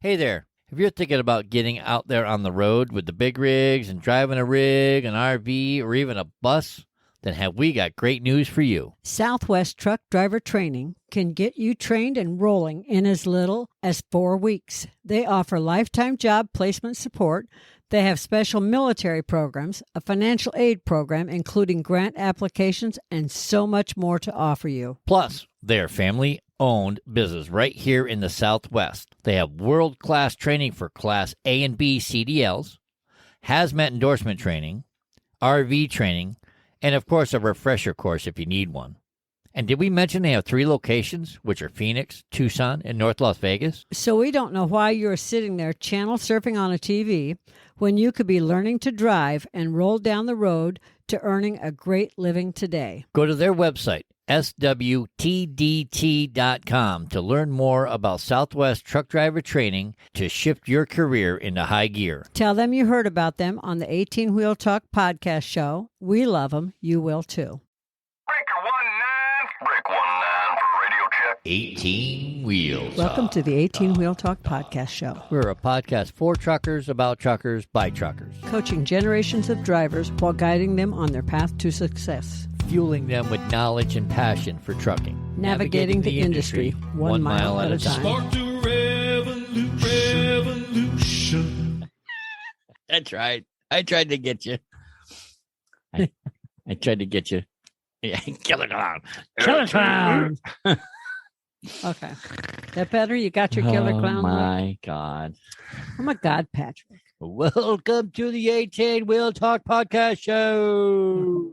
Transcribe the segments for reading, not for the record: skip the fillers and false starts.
Hey there. If you're thinking about getting out there on the road with the big rigs and driving a rig, an RV, or even a bus, then have we got great news for you. Southwest Truck Driver Training can get you trained and rolling in as little as 4 weeks. They offer lifetime job placement support. They have special military programs, a financial aid program, including grant applications, and so much more to offer you. Plus, they're family-owned business right here in the Southwest. They have world-class training for Class A and B CDLs, hazmat endorsement training, RV training, and, of course, a refresher course if you need one. And did we mention they have 3 locations, which are Phoenix, Tucson, and North Las Vegas? So we don't know why you're sitting there channel surfing on a TV when you could be learning to drive and roll down the road to earning a great living today. Go to their website, swtdt.com, to learn more about Southwest Truck Driver Training to shift your career into high gear. Tell them you heard about them on the 18 Wheel Talk podcast show. We love them. You will too. Breaker 19 for radio check. 18 Wheels. Welcome to the 18 Wheel Talk podcast show. We're a podcast for truckers, about truckers, by truckers. Coaching generations of drivers while guiding them on their path to success. Fueling them with knowledge and passion for trucking. Navigating the industry 1 mile at a time. Spark the revolution. That's right. I tried to get you. I tried to get you. Yeah, killer clown. Killer clown. Okay. That better? You got your killer clown? Oh, my God. Oh, my God, Patrick. Welcome to the 18 Wheel Talk podcast show.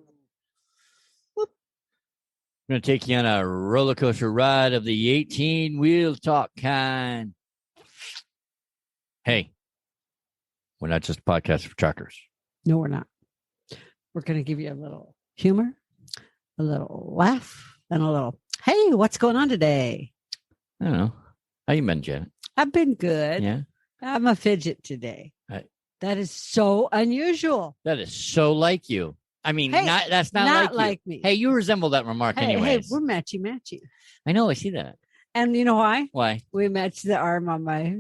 Whoop. I'm going to take you on a roller coaster ride of the 18 Wheel Talk kind. Hey, we're not just a podcast for truckers. No, we're not. We're going to give you a little humor, a little laugh, and a little, hey, what's going on today? I don't know. How you been, Janet? I've been good. Yeah. I'm a fidget today. That is so unusual. That is so like you. I mean, Hey, that's not like you. me. Hey, you resemble that remark Hey, anyways. we're matchy-matchy. I know. I see that. And you know why? Why? We matched the arm on my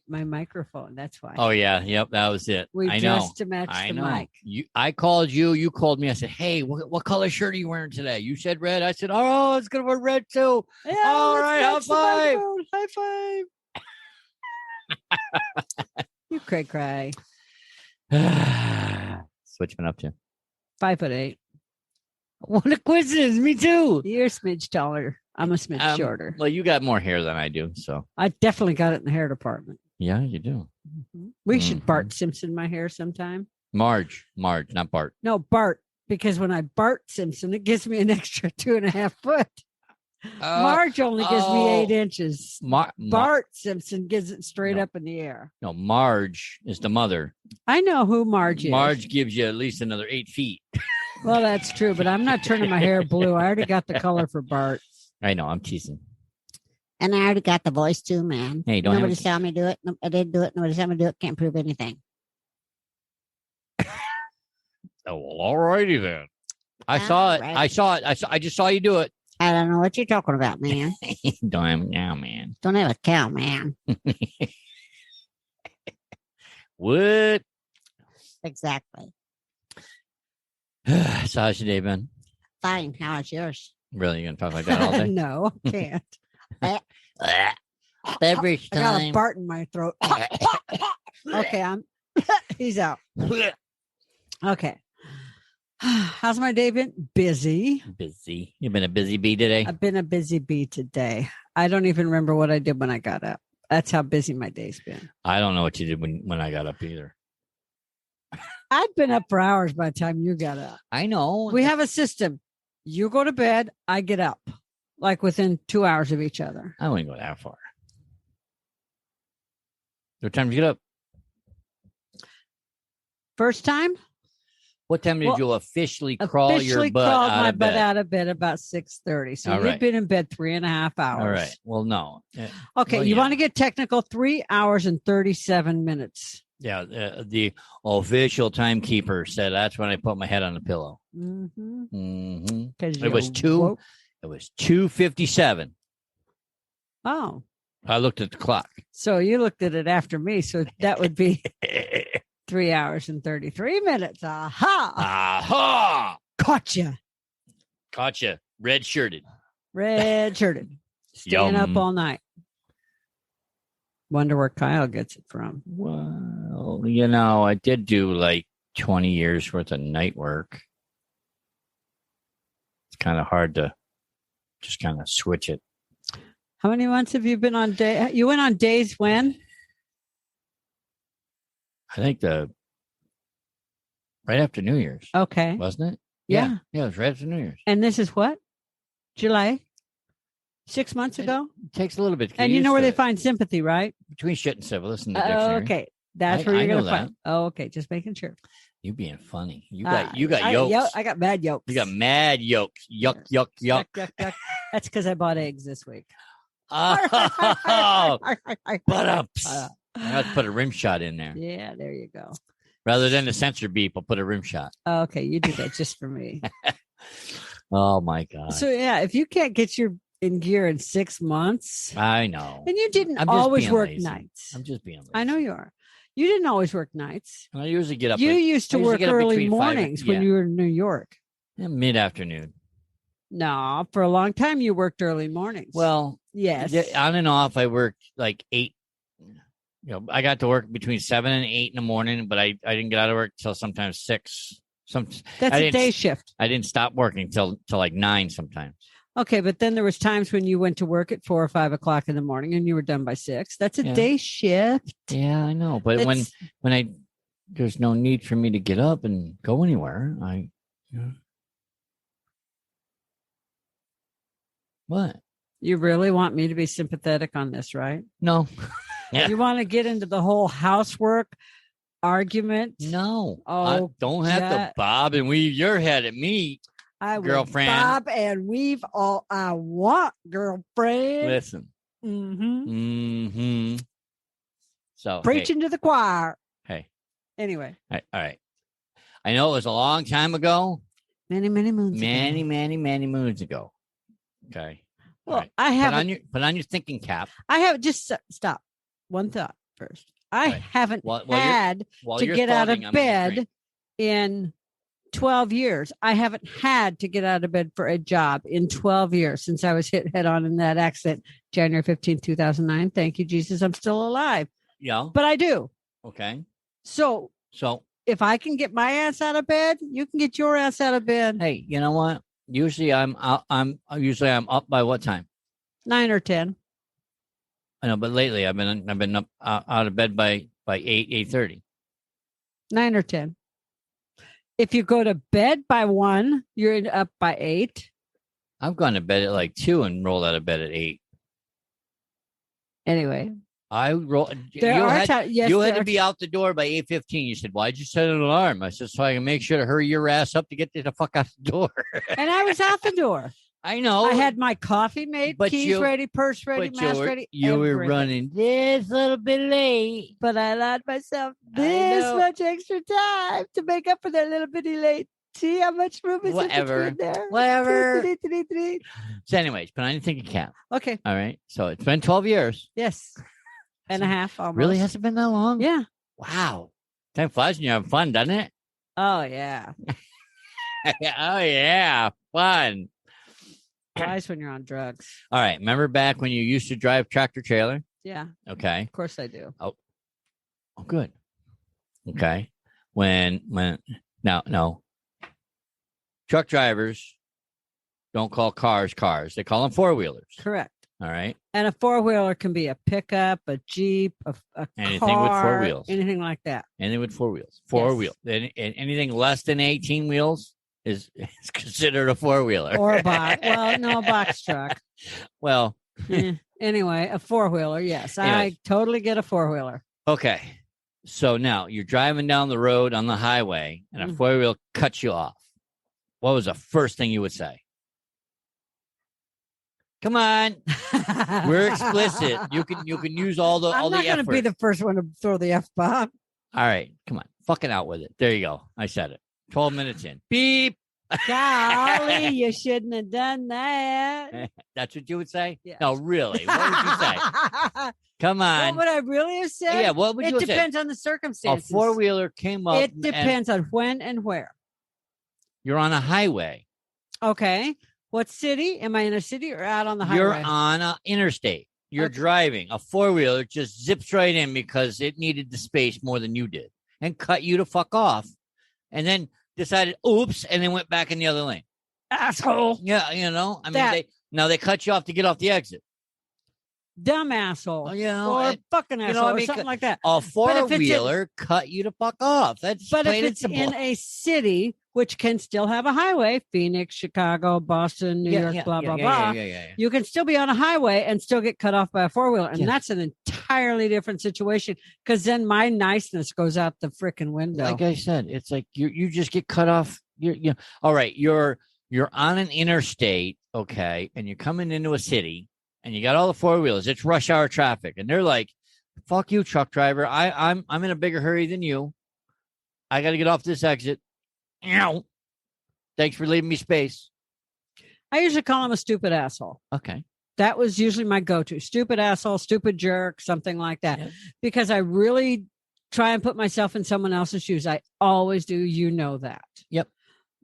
microphone. That's why. Oh, yeah. Yep. That was it. We I know. dressed to match I the know. mic. I called you. You called me. I said, hey, what color shirt are you wearing today? You said red. I said, oh, it's going to wear red too. Yeah, All let's right. match the High five. microphone. High five. You cray. Switch been up to 5'8". what a coincidence. Me too. You're a smidge taller. I'm a smidge shorter. Well, you got more hair than I do. So I definitely got it in the hair department. yeah, you do. We should Bart Simpson my hair sometime. Marge, not Bart. No, Bart, because when I Bart Simpson, it gives me an extra 2.5 foot. Marge only gives me 8 inches. Bart Simpson gives it straight up in the air. No, Marge is the mother. I know who Marge is. Marge gives you at least another 8 feet. Well, that's true, but I'm not turning my hair blue. I already got the color for Bart. I know. I'm teasing. And I already got the voice too, man. Hey, don't Nobody saw me do it. I didn't do it. Nobody saw me do it. Can't prove anything. Oh, well, all righty then. I All saw it. right. I saw it. I just saw you do it. I don't know what you're talking about, man. Don't have now, man. Don't have a cow, man. What? Exactly. So how's your day been? Fine. How is yours? Really, you gonna talk like that all day? No, I can't. Beverage I got a time. Bart in my throat. Okay, he's out. Okay. How's my day been? Busy. Busy. You've been a busy bee today. I've been a busy bee today. I don't even remember what I did when I got up. That's how busy my day's been. I don't know what you did when I got up either. I'd been up for hours by the time you got up. I know. We have a system. You go to bed, I get up, like within 2 hours of each other. I wouldn't go that far. What time did you get up? First time? What time did Well, you officially crawl your butt crawled out my of bed? butt out of bed about 6:30. So All you've right. been in bed 3.5 hours. All right. Well, no. Okay, Well, you yeah. want to get technical? 3 hours and 37 minutes. Yeah. The official timekeeper said that's when I put my head on the pillow. Mm-hmm. Mm-hmm. It It was 2:57. Oh, I looked at the clock. So you looked at it after me. So that would be 3 hours and 33 minutes. Aha! Aha! Caught you. Gotcha. Red shirted. Red shirted. Staying up Yum. all night. Wonder where Kyle gets it from. Well, you know, I did do like 20 years worth of night work. It's kind of hard to just kind of switch it. How many months have you been on day? You went on days when? I think right after New Year's, Okay. wasn't it? Yeah. Yeah, it was right after New Year's. And this is what? July? 6 months ago? It takes a little bit. To get And you know used where to they it. find sympathy, right? Between shit and syphilis in the dictionary. Okay. That's I where you're know going to find. that. Oh, okay. Just making sure. You being funny. You got I- yolks. I got mad yolks. You got mad yolks. Yuck, yuck, yuck. Yuck. That's because I bought eggs this week. Oh, but Uh, I have to put a rim shot in there. yeah, there you go. Rather than the sensor beep, I'll put a rim shot. Okay, you do that just for me. Oh my God. So yeah, if you can't get your in gear in 6 months, I know. and you didn't I'm just always being work lazy. nights. I'm just being lazy. I know you are. You didn't always work nights. I usually get up You at used to I usually work get up early between 5 and- mornings when yeah. you were in New York. Mid-afternoon. No, for a long time you worked early mornings. Well, yes. on and off, I worked like 8. You know, I got to work between 7 and 8 in the morning, but I didn't get out of work till sometimes 6. That's I a didn't- day shift. I didn't stop working till like 9 sometimes. Okay, but then there was times when you went to work at 4 or 5 o'clock in the morning and you were done by 6. That's a Yeah. day shift. Yeah, I know. But That's- when there's no need for me to get up and go anywhere. What? You really want me to be sympathetic on this, right? No. Yeah. You want to get into the whole housework argument? No. Oh, I don't have yeah. to bob and weave your head at me. I will Girlfriend. bob and weave all I want, girlfriend. Listen. Mm-hmm. Mm-hmm. So Preaching to the choir. Hey. Anyway, All right. I know it was a long time ago. many moons. Many, ago. many moons ago. Okay. Well, All right. I have. Put on your thinking cap. I have just stop. One thought first. I Right. haven't While you're- had While to you're get out of thoughting, I'm gonna bed drink. in 12 years. I haven't had to get out of bed for a job in 12 years since I was hit head on in that accident, January 15, 2009. Thank you, Jesus. I'm still alive, Yeah. but I do. Okay. So So, if I can get my ass out of bed, you can get your ass out of bed. hey, you know what? Usually I'm up by what time? 9 or 10. I know, but lately I've been up out of bed by 8:30. 9 or 10. If you go to bed by 1, you're up by 8. I've gone to bed at like 2 and rolled out of bed at 8. Anyway, I roll. there you are had, times. Yes, you there had to are be out the door by 8:15. You said, "Why'd you set an alarm?" I said, "So I can make sure to hurry your ass up to get the fuck out the door." and I was out the door. I know. I had my coffee made, But keys you- ready, purse ready, but mask ready. you were everything. running this little bit late. But I allowed myself I this know. much extra time to make up for that little bitty late. See how much room is Whatever. in between there? Whatever. Whatever. So, anyways, put on your thinking cap. Okay. All right. So it's been 12 years. Yes. And a half almost. Really hasn't been that long. Yeah. Wow. Time flies when you're having fun, doesn't it? Oh, yeah. Oh yeah, fun. Flies when you're on drugs. All right. Remember back when you used to drive tractor trailer? Yeah. Okay. Of course I do. Oh, good. Okay. When no. Truck drivers don't call cars. They call them four-wheelers. Correct. All right. And a four-wheeler can be a pickup, a Jeep, a Anything car, with four wheels. anything like that. Anything with four wheels. Four Yes. wheels. And anything less than 18 wheels is considered a four-wheeler. Or a box. Well, no, a box truck. Well, Anyway, a four-wheeler. Yes, Anyways. I totally get a four-wheeler. okay. So now you're driving down the road on the highway and a Mhm. four-wheel cuts you off. What was the first thing you would say? Come on. We're explicit. You can use all the I'm all not the going to effort. be the first one to throw the F-bomb. All right, come on. Fucking out with it. There you go. I said it. 12 minutes in. Beep. Golly, you shouldn't have done that. That's what you would say? Yes. No, really. What would you say? Come What on. would I really have said? Yeah, what would you It have said? depends on the A circumstances. four-wheeler came up. It depends on when and where. You're on a highway. Okay. What city? Am I in a city or out on the highway? You're on an interstate. You're driving. A four-wheeler just zips right in because it needed the space more than you did and cut you to fuck off. And then decided, oops, and then went back in the other lane. Asshole. Yeah, I mean, they cut you off to get off the exit. Dumb asshole. Or fucking asshole or something like that. A four-wheeler cut you to fuck off. That's But plain if and it's simple. in a city, which can still have a highway, Phoenix, Chicago, Boston, New York, blah, blah, blah. You can still be on a highway and still get cut off by a four-wheeler. And that's an entirely different situation because then my niceness goes out the freaking window. Like I said, it's like you just get cut off. All right, you're on an interstate, okay, and you're coming into a city and you got all the four-wheelers. It's rush hour traffic. And they're like, fuck you, truck driver. I'm in a bigger hurry than you. I got to get off this exit. Ow. Thanks for leaving me space. I usually call him a stupid asshole. Okay. That was usually my go-to. Stupid asshole, stupid jerk, something like that. Yeah. Because I really try and put myself in someone else's shoes. I always do. You know that. Yep.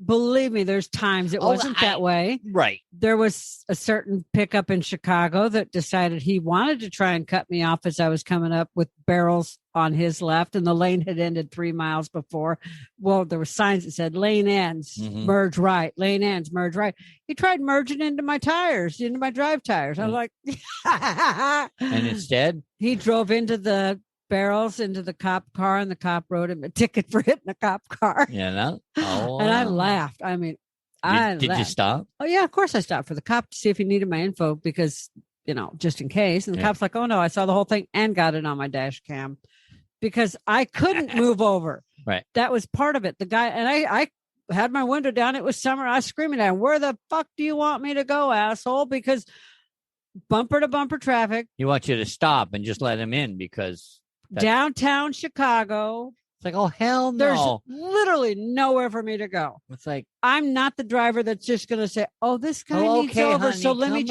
Believe me, there's times it wasn't that way. Right. There was a certain pickup in Chicago that decided he wanted to try and cut me off as I was coming up with barrels on his left, and the lane had ended 3 miles before. Well, there were signs that said lane ends, merge right, lane ends, merge right. He tried merging into my tires, into my drive tires. I was like, and instead, he drove into the barrels into the cop car, and the cop wrote him a ticket for hitting the cop car. Oh, and I laughed. I mean, did you laughed. stop? Oh yeah, of course I stopped for the cop to see if he needed my info because, just in case. And the cop's like, oh no, I saw the whole thing and got it on my dash cam because I couldn't move over. Right. That was part of it. The guy, and I had my window down. It was summer. I was screaming at him, where the fuck do you want me to go, asshole? Because bumper to bumper traffic. He wants you to stop and just let him in because downtown Chicago. It's like, oh, hell no. There's literally nowhere for me to go. It's like, I'm not the driver that's just going to say, oh, this guy needs over. Honey, so let me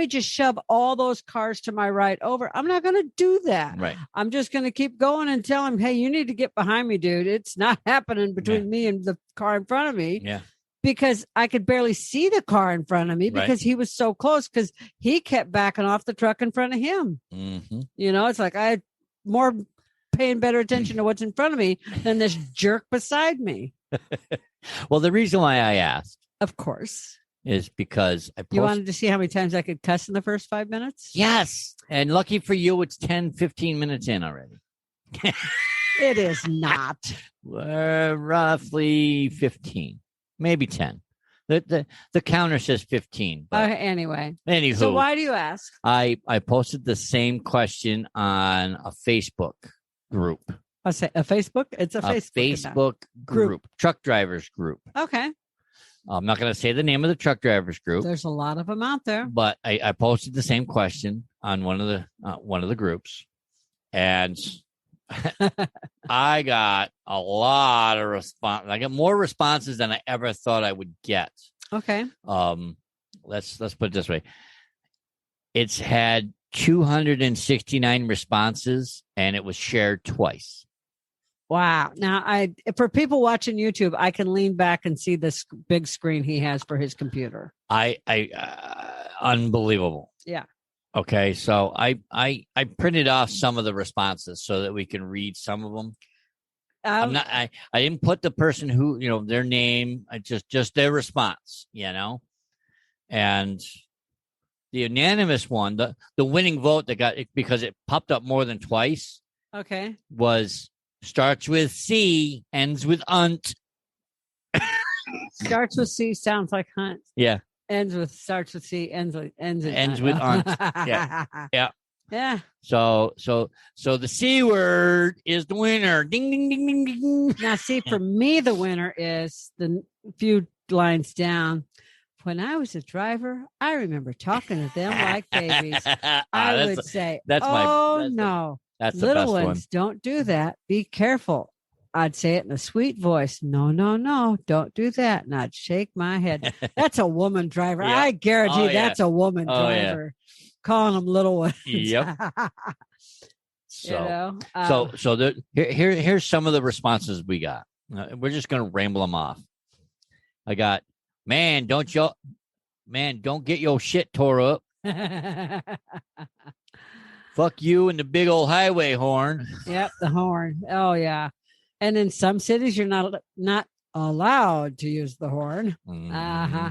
just shove all those cars to my right over. I'm not going to do that. Right. I'm just going to keep going and tell him, hey, you need to get behind me, dude. It's not happening between me and the car in front of me. Yeah. Because I could barely see the car in front of me because he was so close because he kept backing off the truck in front of him. Mm-hmm. It's like I had more paying better attention to what's in front of me than this jerk beside me. Well, the reason why I asked, of course, is because you wanted to see how many times I could cuss in the first 5 minutes? Yes. And lucky for you, it's 10, 15 minutes in already. It is not. Roughly 15. Maybe 10. The counter says 15. But anyway. Anywho. So why do you ask? I posted the same question on a Facebook group. I say a Facebook? It's a Facebook group. Truck drivers group. Okay. I'm not going to say the name of the truck drivers group. There's a lot of them out there. But I posted the same question on one of the groups. And I got a lot of response. I got more responses than I ever thought I would get. Okay. Let's put it this way. It's had 269 responses and it was shared twice. Wow. Now for people watching YouTube, I can lean back and see this big screen he has for his computer. Unbelievable. Yeah. Okay, so I printed off some of the responses so that we can read some of them. I didn't put the person who, their name, just their response, and the unanimous one, the winning vote that got it because it popped up more than twice. Okay. Was starts with C, ends with unt. Starts with C, sounds like hunt. Yeah. Starts with C, ends with unt. Yeah. Yeah. So the C word is the winner. Ding ding ding ding ding. Now, see, for me, the winner is the few lines down. When I was a driver, I remember talking to them like babies. I would say, no, that's the little best ones one. don't do that. Be careful. I'd say it in a sweet voice. No, no, no, don't do that. And I'd shake my head. That's a woman driver. Yeah. I guarantee Oh, yeah. that's a woman Oh, yeah. driver. Calling them little ones. Yep. You know? Here's some of the responses we got. We're just going to ramble them off. I got, man, don't get your shit tore up. Fuck you and the big old highway horn. Yep, the horn. Oh yeah. And in some cities you're not allowed to use the horn. Uh-huh.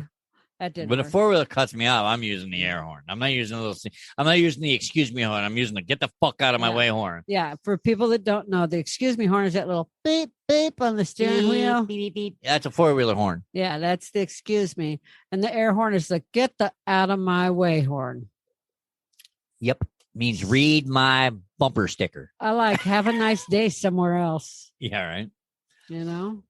That didn't But work. if four-wheeler cuts me off, I'm using the air horn. I'm not using the excuse me horn. I'm using the get the fuck out of my way horn. Yeah, for people that don't know, the excuse me horn is that little beep beep on the steering wheel. Beep, beep, beep. That's a four-wheeler horn. Yeah, that's the excuse me. And the air horn is the get the out of my way horn. Yep. Means read my bumper sticker. I like have a nice day somewhere else. Yeah, right. You know?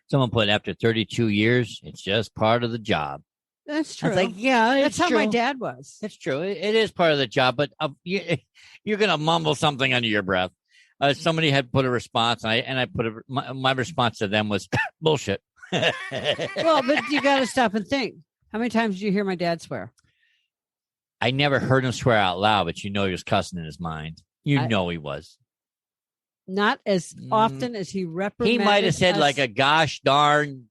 Someone put after 32 years, it's just part of the job. That's I true. was like, yeah, that's how my dad was. It's true. It is part of the job, but you're going to mumble something under your breath. Somebody had put a response, and I put my response to them was bullshit. Well, but you got to stop and think. How many times did you hear my dad swear? I never heard him swear out loud, but you know he was cussing in his mind. You know he was. Not as often as he reprimanded. He might have said us. like a gosh darn.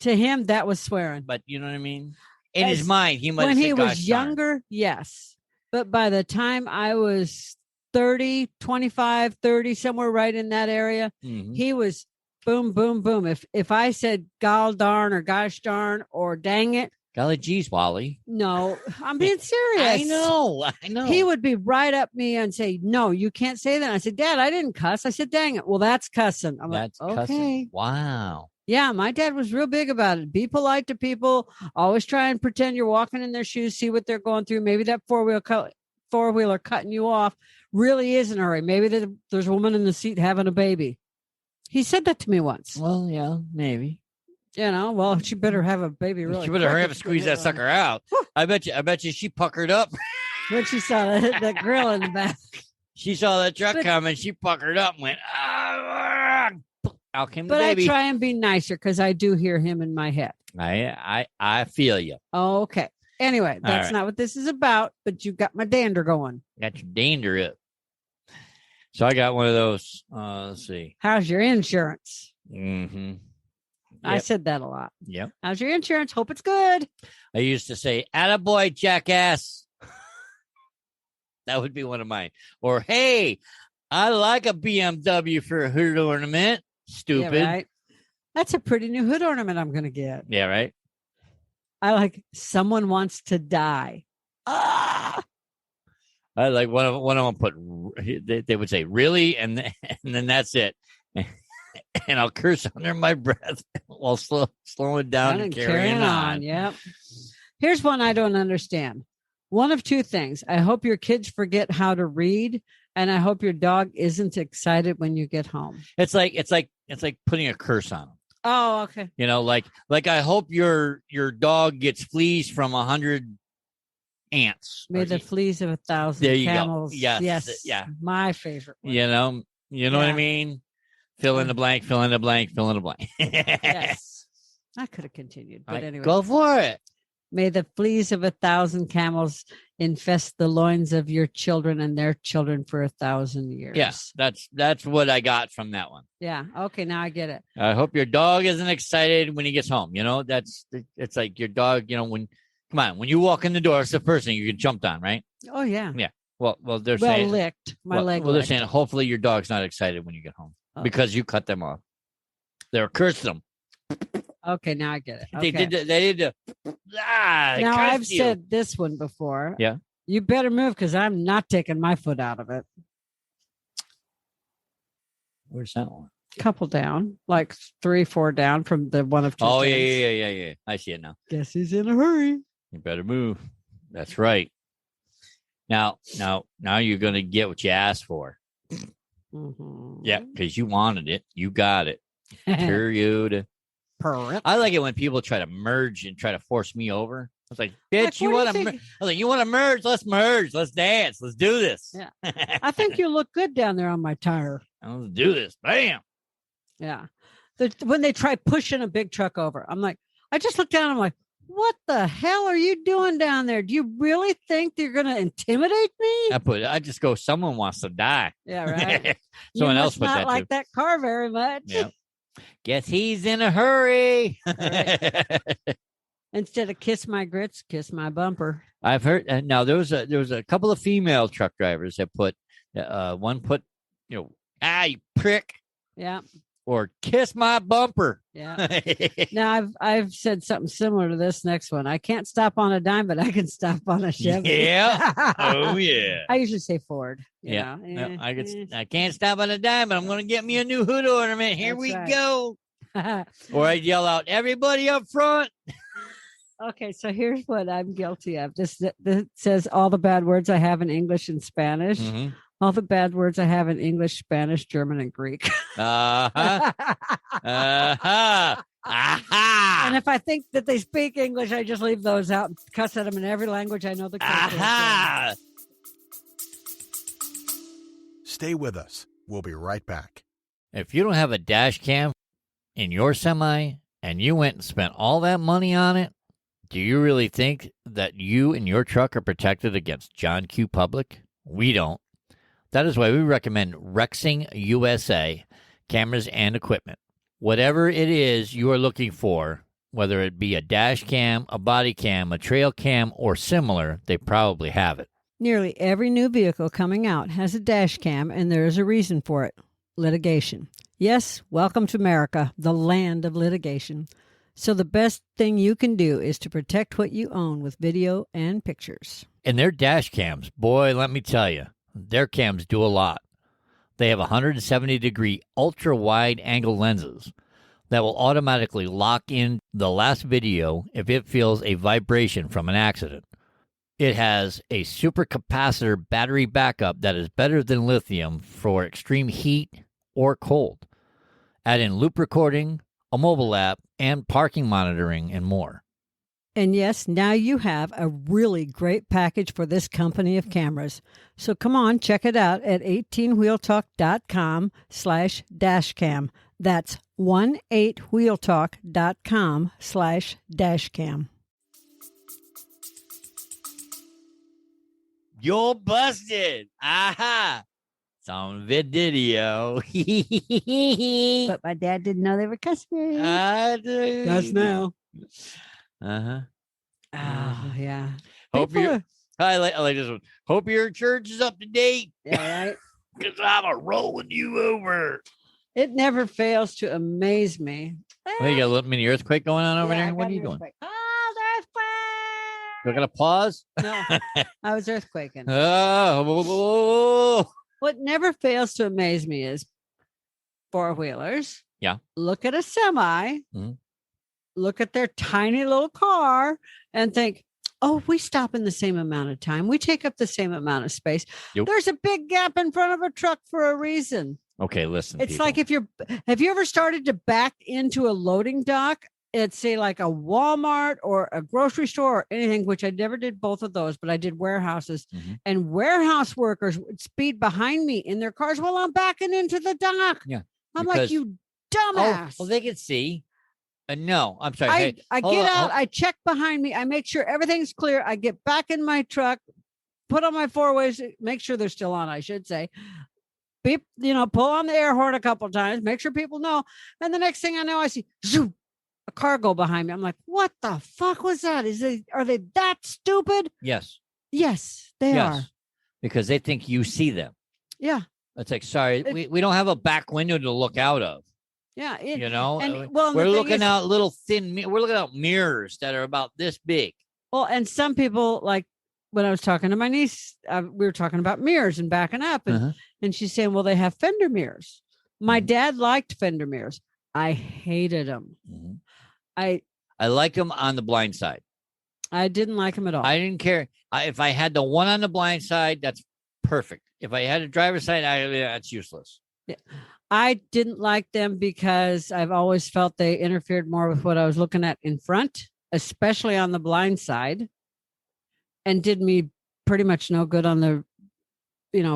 To him, that was swearing. But you know what I mean? In his mind, he might have when said he gosh was darn. younger, yes. But by the time I was 30, 25, 30, somewhere right in that area, Mhm. he was boom, boom, boom. If I said gall darn or gosh darn or dang it, Golly geez, Wally. no, I'm being serious. I know. He would be right up me and say, no, you can't say that. I said, Dad, I didn't cuss. I said, dang it. Well, that's cussing. I'm That's like, okay. cussing. Wow. Yeah, my dad was real big about it. Be polite to people. Always try and pretend you're walking in their shoes, see what they're going through. Maybe that four-wheeler cutting you off really is in a hurry. Maybe there's a woman in the seat having a baby. He said that to me once. Well, yeah, maybe. You know, well, she better have a baby really She better hurry quick up and squeeze that sucker out. I bet you she puckered up. When she saw the grill in the back. She saw that truck coming. She puckered up and went, out came the But baby. I try and be nicer because I do hear him in my head. I feel you. Okay. Anyway, that's right. not what this is about, but you got my dander going. Got your dander up. So I got one of those. Let's see. How's your insurance? Mm-hmm. I said that a lot. Yep. How's your insurance? Hope it's good. I used to say, attaboy, jackass. That would be one of mine. Or, hey, I like a BMW for a hood ornament. Stupid. Yeah, right? That's a pretty new hood ornament I'm going to get. Yeah, right? I like someone wants to die. Ah! I like one of them put, they would say, really? And then that's it. And I'll curse under my breath while slowing down and carrying on. Yep. Here's one I don't understand. One of two things. I hope your kids forget how to read, and I hope your dog isn't excited when you get home. It's like putting a curse on them. Oh, okay. You know, like I hope your dog gets fleas from 100 ants. May the fleas of 1,000 There you go. camels. Yes. Yeah. My favorite one. You know what I Yeah. mean? Fill in the blank, fill in the blank, fill in the blank. Yes. I could have continued, but anyway. Go for it. May the fleas of 1,000 camels infest the loins of your children and their children for 1,000 years. Yes, that's what I got from that one. Yeah. Okay, now I get it. I hope your dog isn't excited when he gets home. You know, it's like your dog, you know, when you walk in the door, it's the first thing you get jumped on, right? Oh, yeah. Yeah. Well, they're saying licked. My leg Well, they're licked. saying hopefully your dog's not excited when you get home because you cut them off. They're cursing them. Okay, now I get it. Okay. They did the. Now I've said this one before. Yeah. You better move because I'm not taking my foot out of it. Where's that one? Couple down, like 3, 4 down from the one of two. Oh things. yeah. I see it now. Guess he's in a hurry. You better move. That's right. Now you're gonna get what you asked for. Mm-hmm. Yeah, because you wanted it. You got it. Period. Purr. I like it when people try to merge and try to force me over. was like, bitch, you what want do you to? think? I was like, you want to merge? Let's merge. Let's dance. Let's do this. Yeah. I think you look good down there on my tire. Let's do this. Bam. Yeah. When they try pushing a big truck over, I'm like, I just look down. I'm like, what the hell are you doing down there? Do you really think they're going to intimidate me? I just go, someone wants to die. Yeah, right. Someone you else must put not that like too. that car very much. Yeah. Guess he's in a hurry. Instead of kiss my grits, kiss my bumper. I've heard. Now there was a couple of female truck drivers that put one put, you prick, Yeah. or kiss my bumper. Yeah. Now I've said something similar to this next one. I can't stop on a dime, but I can stop on a Chevy. Yeah. Oh yeah. I usually say Ford. you Yeah. know. No, I can't stop on a dime, but I'm going to get me a new hood ornament. Here That's we right. go. Or I'd yell out, everybody up front. Okay, so here's what I'm guilty of. This says all the bad words I have in English and Spanish. Mhm. All the bad words I have in English, Spanish, German, and Greek. Uh-huh. Uh-huh. Aha. And if I think that they speak English, I just leave those out and cuss at them in every language I know the country. Aha. Stay with us. We'll be right back. If you don't have a dash cam in your semi and you went and spent all that money on it, do you really think that you and your truck are protected against John Q. Public? We don't. That is why we recommend Rexing USA cameras and equipment. Whatever it is you are looking for, whether it be a dash cam, a body cam, a trail cam, or similar, they probably have it. Nearly every new vehicle coming out has a dash cam, and there is a reason for it: litigation. Yes, welcome to America, the land of litigation. So the best thing you can do is to protect what you own with video and pictures. And their dash cams, boy, let me tell you, their cams do a lot. They have 170-degree ultra-wide angle lenses that will automatically lock in the last video if it feels a vibration from an accident. It has a supercapacitor battery backup that is better than lithium for extreme heat or cold. Add in loop recording, a mobile app, and parking monitoring, and more. And yes, now you have a really great package for this company of cameras. So come on, check it out at 18wheeltalk.com/dashcam. That's 18wheeltalk.com/dashcam. You're busted. Aha. It's on video. But my dad didn't know they were cussing. Does now. Uh-huh. Oh, yeah. Hope People you. are- I like this one. Hope your church is up to date. Yeah, right? Because I'm a rolling you over. It never fails to amaze me. Well, you got a little mini earthquake going on over Yeah, I there? What got are you an doing? earthquake. Oh, the earthquake! We're going to pause? No, I was earthquaking. Oh. What never fails to amaze me is four-wheelers. Yeah. Look at a semi, Mhm. look at their tiny little car, and think, oh, we stop in the same amount of time. We take up the same amount of space. Yep. There's a big gap in front of a truck for a reason. Okay, listen. It's people. like have you ever started to back into a loading dock at, say, like a Walmart or a grocery store or anything, which I never did both of those, but I did warehouses. Mhm. And warehouse workers would speed behind me in their cars while I'm backing into the dock. Yeah, I'm like, because- you Oh, dumbass. well, they can see. No, I'm sorry. I, Hey, I hold get on, out, hold- I check behind me, I make sure everything's clear. I get back in my truck, put on my four ways, make sure they're still on, I should say. Beep, pull on the air horn a couple times, make sure people know. And the next thing I know, I see zoom, a car go behind me. I'm like, what the fuck was that? Are they that stupid? Yes. Yes, they Yes. are. Because they think you see them. Yeah. It's like, sorry, we don't have a back window to look out of. Yeah. You know, and, well, and the we're thing looking is- out little thin. We're looking out mirrors that are about this big. Well, and some people, like when I was talking to my niece, we were talking about mirrors and backing up, and, Uh-huh. and she's saying, well, they have fender mirrors. My Mhm. dad liked fender mirrors. I hated them. Mhm. I like them on the blind side. didn't like them at all. I didn't care if I had the one on the blind side. That's perfect. If I had a driver's side, that's useless. I didn't like them because I've always felt they interfered more with what I was looking at in front. especially on the blind side, and did me pretty much no good on the,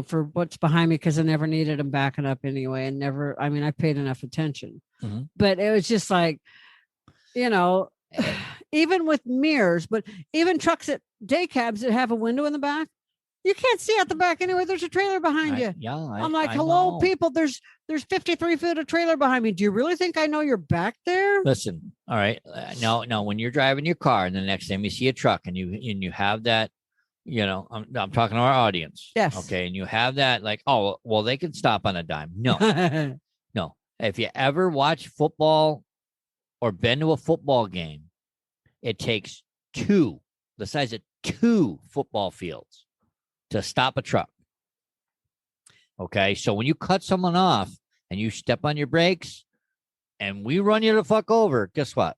for what's behind me, because I never needed them backing up anyway. And I paid enough attention. Mm-hmm. But it was just like, even with mirrors, but even trucks at day cabs that have a window in the back, you can't see out the back anyway. There's a trailer behind you. Yeah. I'm like, hello, people. There's 53 feet of trailer behind me. Do you really think I know you're back there? Listen, all right. No, when you're driving your car and the next time you see a truck and you have that, I'm talking to our audience. Yes. Okay. And you have that like, oh, well, they can stop on a dime. No, no. If you ever watch football or been to a football game, it takes the size of 2 football fields to stop a truck. Okay. So when you cut someone off and you step on your brakes and we run you the fuck over, guess what?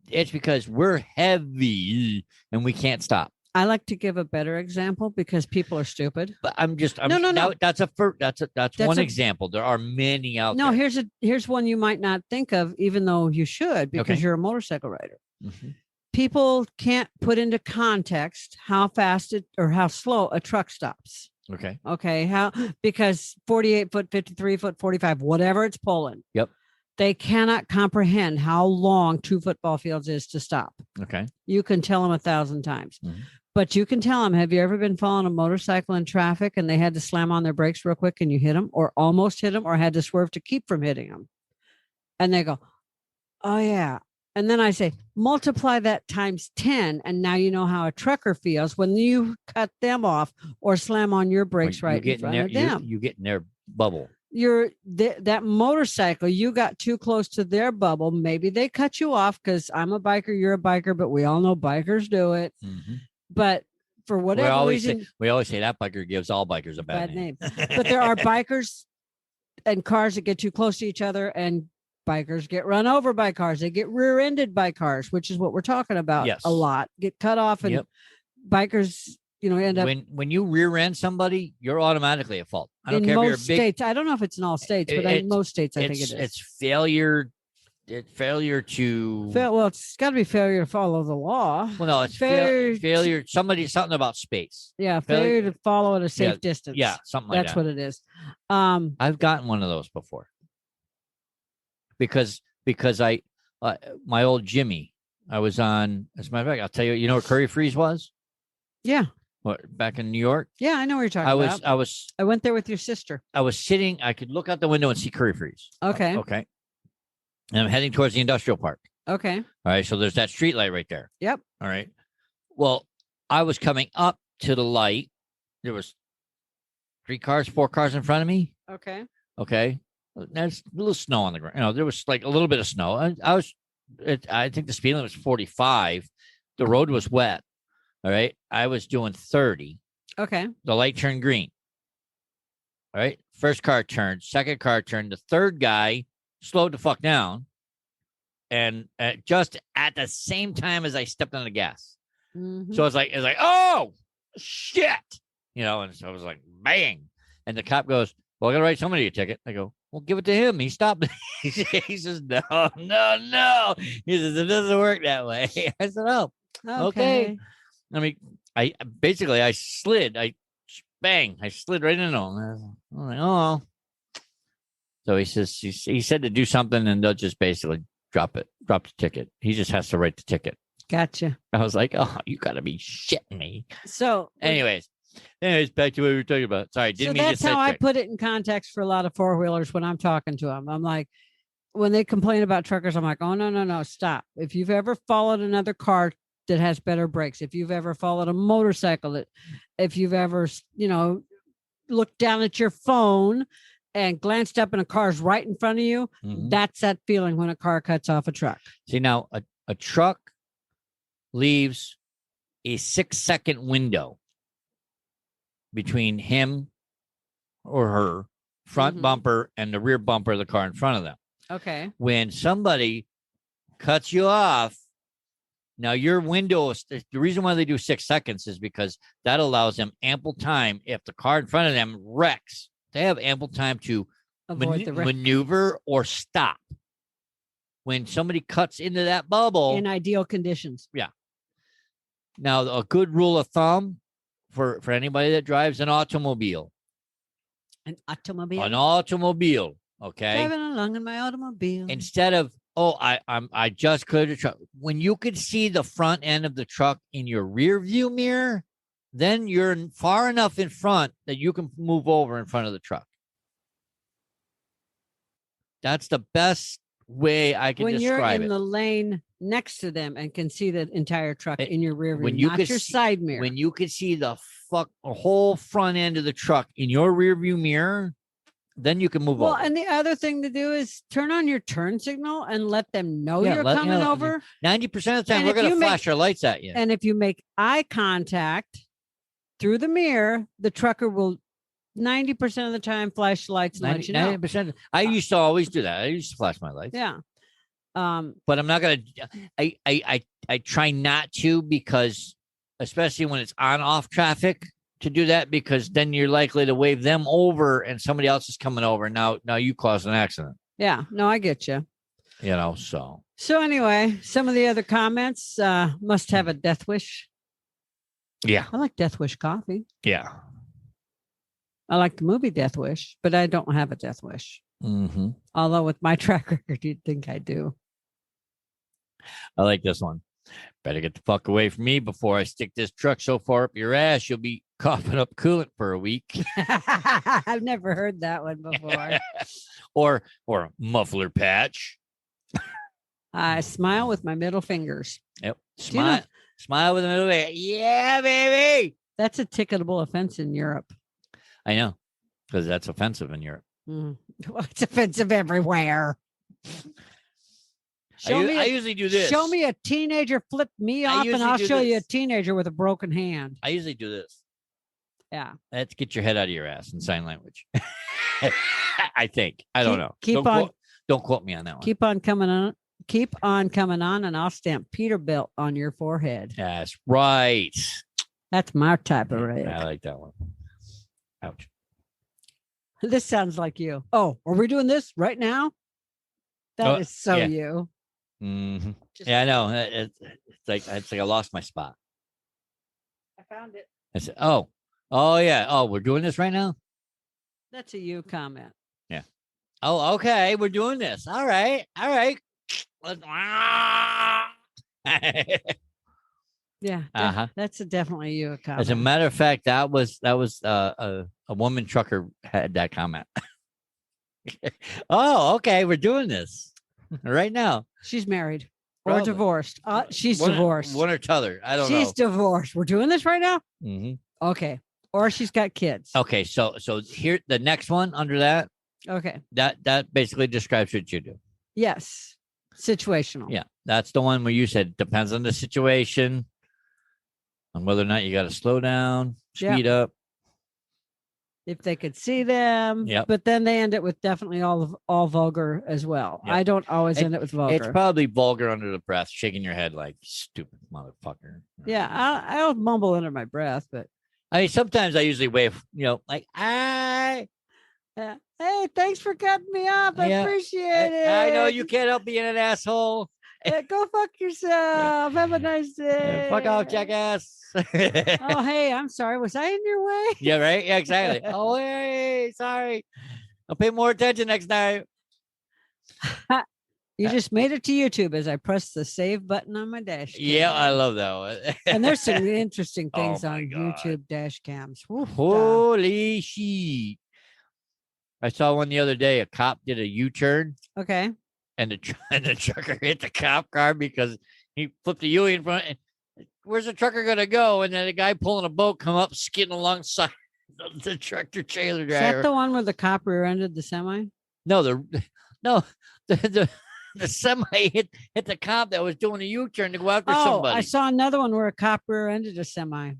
It's because we're heavy and we can't stop. I like to give a better example because people are stupid. But No. That's one example. There are many out there. No, here's one you might not think of, even though you should, because you're a motorcycle rider. Mm-hmm. People can't put into context how fast or how slow a truck stops. Okay. Okay. Because 48 foot, 53 foot, 45, whatever it's pulling. Yep. They cannot comprehend how long 2 football fields is to stop. Okay. You can tell them 1,000 times. Mm-hmm. But you can tell them, have you ever been following a motorcycle in traffic and they had to slam on their brakes real quick and you hit them or almost hit them or had to swerve to keep from hitting them? And they go, oh, yeah. And then I say, multiply that times 10. And now you know how a trucker feels when you cut them off or slam on your brakes right in front of them. You get in their bubble. That motorcycle, you got too close to their bubble. Maybe they cut you off because I'm a biker, you're a biker, but we all know bikers do it. Mm-hmm. But for whatever reason, we always say that biker gives all bikers a bad name. But there are bikers and cars that get too close to each other, and bikers get run over by cars. They get rear-ended by cars, which is what we're talking about a lot. Get cut off, and bikers, end up. When you rear end somebody, you're automatically at fault. I don't care if you're a big states. I don't know if it's in all states, but in most states, I think it is. It's failure. Failure to it's got to be failure to follow the law. Well, no, it's failure. Something about space. Yeah, failure to follow at a safe distance. Yeah, something like that. That's what it is. I've gotten one of those before because I my old Jimmy. I was on. As a matter of fact, I'll tell you. You know where Curry Freeze was? Yeah. What, back in New York? Yeah, I know where you're talking about. I went there with your sister. I was sitting. I could look out the window and see Curry Freeze. Okay. Okay. And I'm heading towards the industrial park. Okay. All right. So there's that street light right there. Yep. All right. Well, I was coming up to the light. There was 4 cars in front of me. Okay. Okay. There's a little snow on the ground. There was like a little bit of snow. I think the speed limit was 45. The road was wet. All right. I was doing 30. Okay. The light turned green. All right. First car turned. Second car turned. The third guy slowed the fuck down, and just at the same time as I stepped on the gas. Mm-hmm. So it's like, oh shit, and so I was like, bang, and the cop goes, well, I gotta write somebody a ticket. I go, well, give it to him. He stopped. He says, no. He says, it doesn't work that way. I said, oh, okay. I mean, I slid. I slid right into him. I was like, oh. So he says, he said to do something and they'll just basically drop the ticket. He just has to write the ticket. Gotcha. I was like, oh, you got to be shitting me. So anyways, back to what we were talking about. Sorry. So that's how I put it in context for a lot of four-wheelers when I'm talking to them. I'm like, when they complain about truckers, I'm like, oh, no, stop. If you've ever followed another car that has better brakes, if you've ever followed a motorcycle, if you've ever, looked down at your phone and glanced up and a car's right in front of you, that's that feeling when a car cuts off a truck. See, now a truck leaves a 6-second window between him or her front bumper and the rear bumper of the car in front of them. Okay. When somebody cuts you off, now your window, the reason why they do 6 seconds is because that allows them ample time. If the car in front of them wrecks, they have ample time to maneuver or stop. when somebody cuts into that bubble. In ideal conditions. Now, a good rule of thumb for anybody that drives an automobile. An automobile. An automobile, okay? Driving along in my automobile. Instead of, I just cleared the truck. When you could see the front end of the truck in your rear view mirror, then you're far enough in front that you can move over in front of the truck. That's the best way I can when describe you're in it. the lane next to them and can see the entire truck in your rear view, when you not could your see- side mirror. When you could see the whole front end of the truck in your rear view mirror, then you can move over. And the other thing to do is turn on your turn signal and let them know you're coming over. 90% of the time, And we're if going to you flash our lights at you. And if you make eye contact through the mirror, the trucker will 90% of the time flash lights and let you know. 90%. I used to always do that. I used to flash my lights. Yeah. But I'm not going to, I try not to, because especially when it's on off traffic, to do that, because then you're likely to wave them over and somebody else is coming over. Now you caused an accident. Yeah. No, I get you. So anyway, some of the other comments must have a death wish. Yeah. I like Death Wish coffee. Yeah. I like the movie Death Wish, but I don't have a death wish. Mm-hmm. Although with my track record, you'd think I do. I like this one. Better get the fuck away from me before I stick this truck so far up your ass, you'll be coughing up coolant for a week. I've never heard that one before. or a muffler patch. I smile with my middle fingers. Yep. you know- Smile with a middle finger. Yeah, baby. That's a ticketable offense in Europe. I know, because that's offensive in Europe. Well, it's offensive everywhere. I usually do this. Show me a teenager flip me I off, and usually I'll do show you a this. teenager with a broken hand. I usually do this. Yeah. Let's get your head out of your ass in sign language. I think. I don't know. Keep don't quote me on that one. Keep on coming on. Keep on coming on, and I'll stamp Peterbilt on your forehead. That's right. That's my type of red. I like that one. Ouch. This sounds like you. Oh, are we doing this right now? That is so yeah. you. Mm-hmm. Yeah, I know. It's like I lost my spot. I found it. I said, oh yeah. Oh, we're doing this right now? That's a you comment. Yeah. Oh, okay. We're doing this. All right. Let's... Yeah. Uh-huh. That's definitely you comment. As a matter of fact, that was a woman trucker had that comment. Oh, okay. We're doing this right now. She's married or Probably. Divorced. She's divorced. One or t'other. I don't know. She's divorced. We're doing this right now? Mm-hmm. Okay. Or she's got kids. Okay. So here, the next one under that, Okay. that basically describes what you do. Yes. Situational. Yeah. That's the one where you said depends on the situation, on whether or not you got to slow down, speed up. If they could see them. Yep. But then they end it with definitely all vulgar as well. Yep. I don't always end it with vulgar. It's probably vulgar under the breath, shaking your head like stupid motherfucker. Yeah. I'll mumble under my breath, but I mean, sometimes I usually wave, like, hey, thanks for cutting me off. I appreciate it. I know you can't help being an asshole. Go fuck yourself. Have a nice day. Fuck off, jackass. Oh, hey, I'm sorry. Was I in your way? Yeah, right? Yeah, exactly. Oh, hey, sorry. I'll pay more attention next time. You just made it to YouTube as I pressed the save button on my dash cam. Yeah, I love that one. And there's some interesting things Oh, my on God. YouTube dash cams. Woof, Holy shit. I saw one the other day. A cop did a U-turn. Okay. And the trucker hit the cop car because he flipped a U in front. And where's the trucker gonna go? And then the guy pulling a boat come up, skidding alongside the tractor trailer driver. Is that the one where the cop rear-ended the semi? No, the semi hit the cop that was doing a U-turn to go after somebody. I saw another one where a cop rear-ended a semi.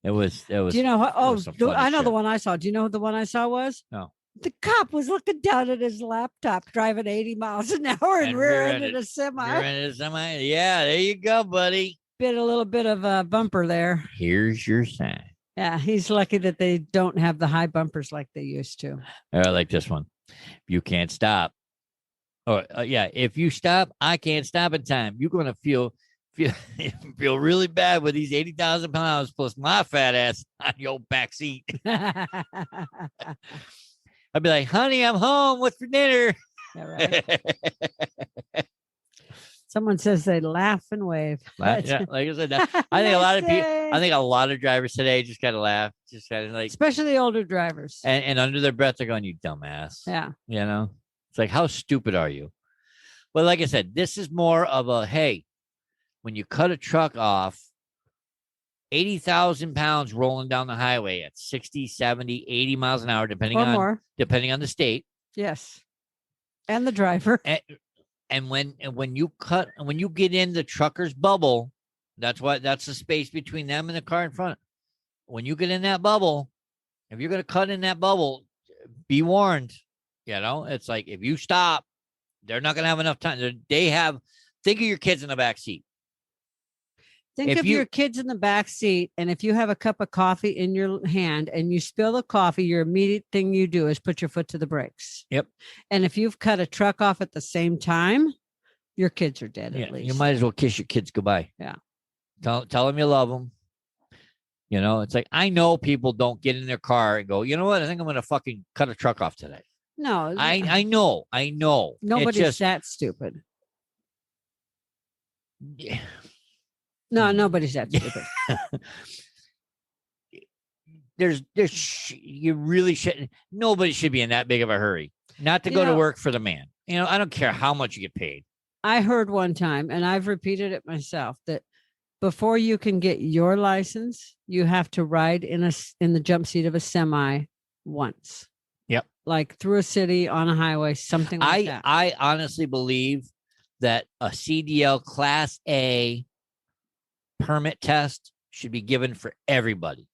It was. Do you know what? Oh, was some funny I know shit. the one I saw. Do you know what the one I saw was? No. The cop was looking down at his laptop, driving 80 miles an hour and rear-ended a semi. Rear-ended a semi. Yeah, there you go, buddy. A little bit of a bumper there. Here's your sign. Yeah, he's lucky that they don't have the high bumpers like they used to. I like this one. If you can't stop, Oh, yeah. If you stop, I can't stop in time. You're gonna feel feel really bad with these 80,000 pounds plus my fat ass on your back seat. I'd be like, honey, I'm home. What's for dinner? Yeah, right. Someone says they laugh and wave. Yeah, like I said, I think a lot of people, I think a lot of drivers today just kind of laugh, just kind of like, especially the older drivers. and under their breath, they're going, "You dumbass." Yeah. You know, it's like, how stupid are you? Well, like I said, this is more of a, hey, when you cut a truck off, 80,000 pounds rolling down the highway at 60, 70, 80 miles an hour, depending on the state. Yes. And the driver. And when you get in the trucker's bubble, that's the space between them and the car in front. When you get in that bubble, if you're going to cut in that bubble, be warned. You know, it's like, if you stop, they're not going to have enough time. Think of your kids in the back seat. Think of your kids in the back seat, and if you have a cup of coffee in your hand and you spill the coffee, your immediate thing you do is put your foot to the brakes. Yep. And if you've cut a truck off at the same time, your kids are dead at least. You might as well kiss your kids goodbye. Yeah. Tell them you love them. You know, it's like, I know people don't get in their car and go, you know what? I think I'm going to fucking cut a truck off today. No. I know. Nobody's that stupid. Yeah. No, nobody's that stupid. You really shouldn't. Nobody should be in that big of a hurry not to go to work for the man. You know, I don't care how much you get paid. I heard one time, and I've repeated it myself, that before you can get your license, you have to ride in the jump seat of a semi once. Yep. Like through a city, on a highway, something like that. I honestly believe that a CDL Class A permit test should be given for everybody.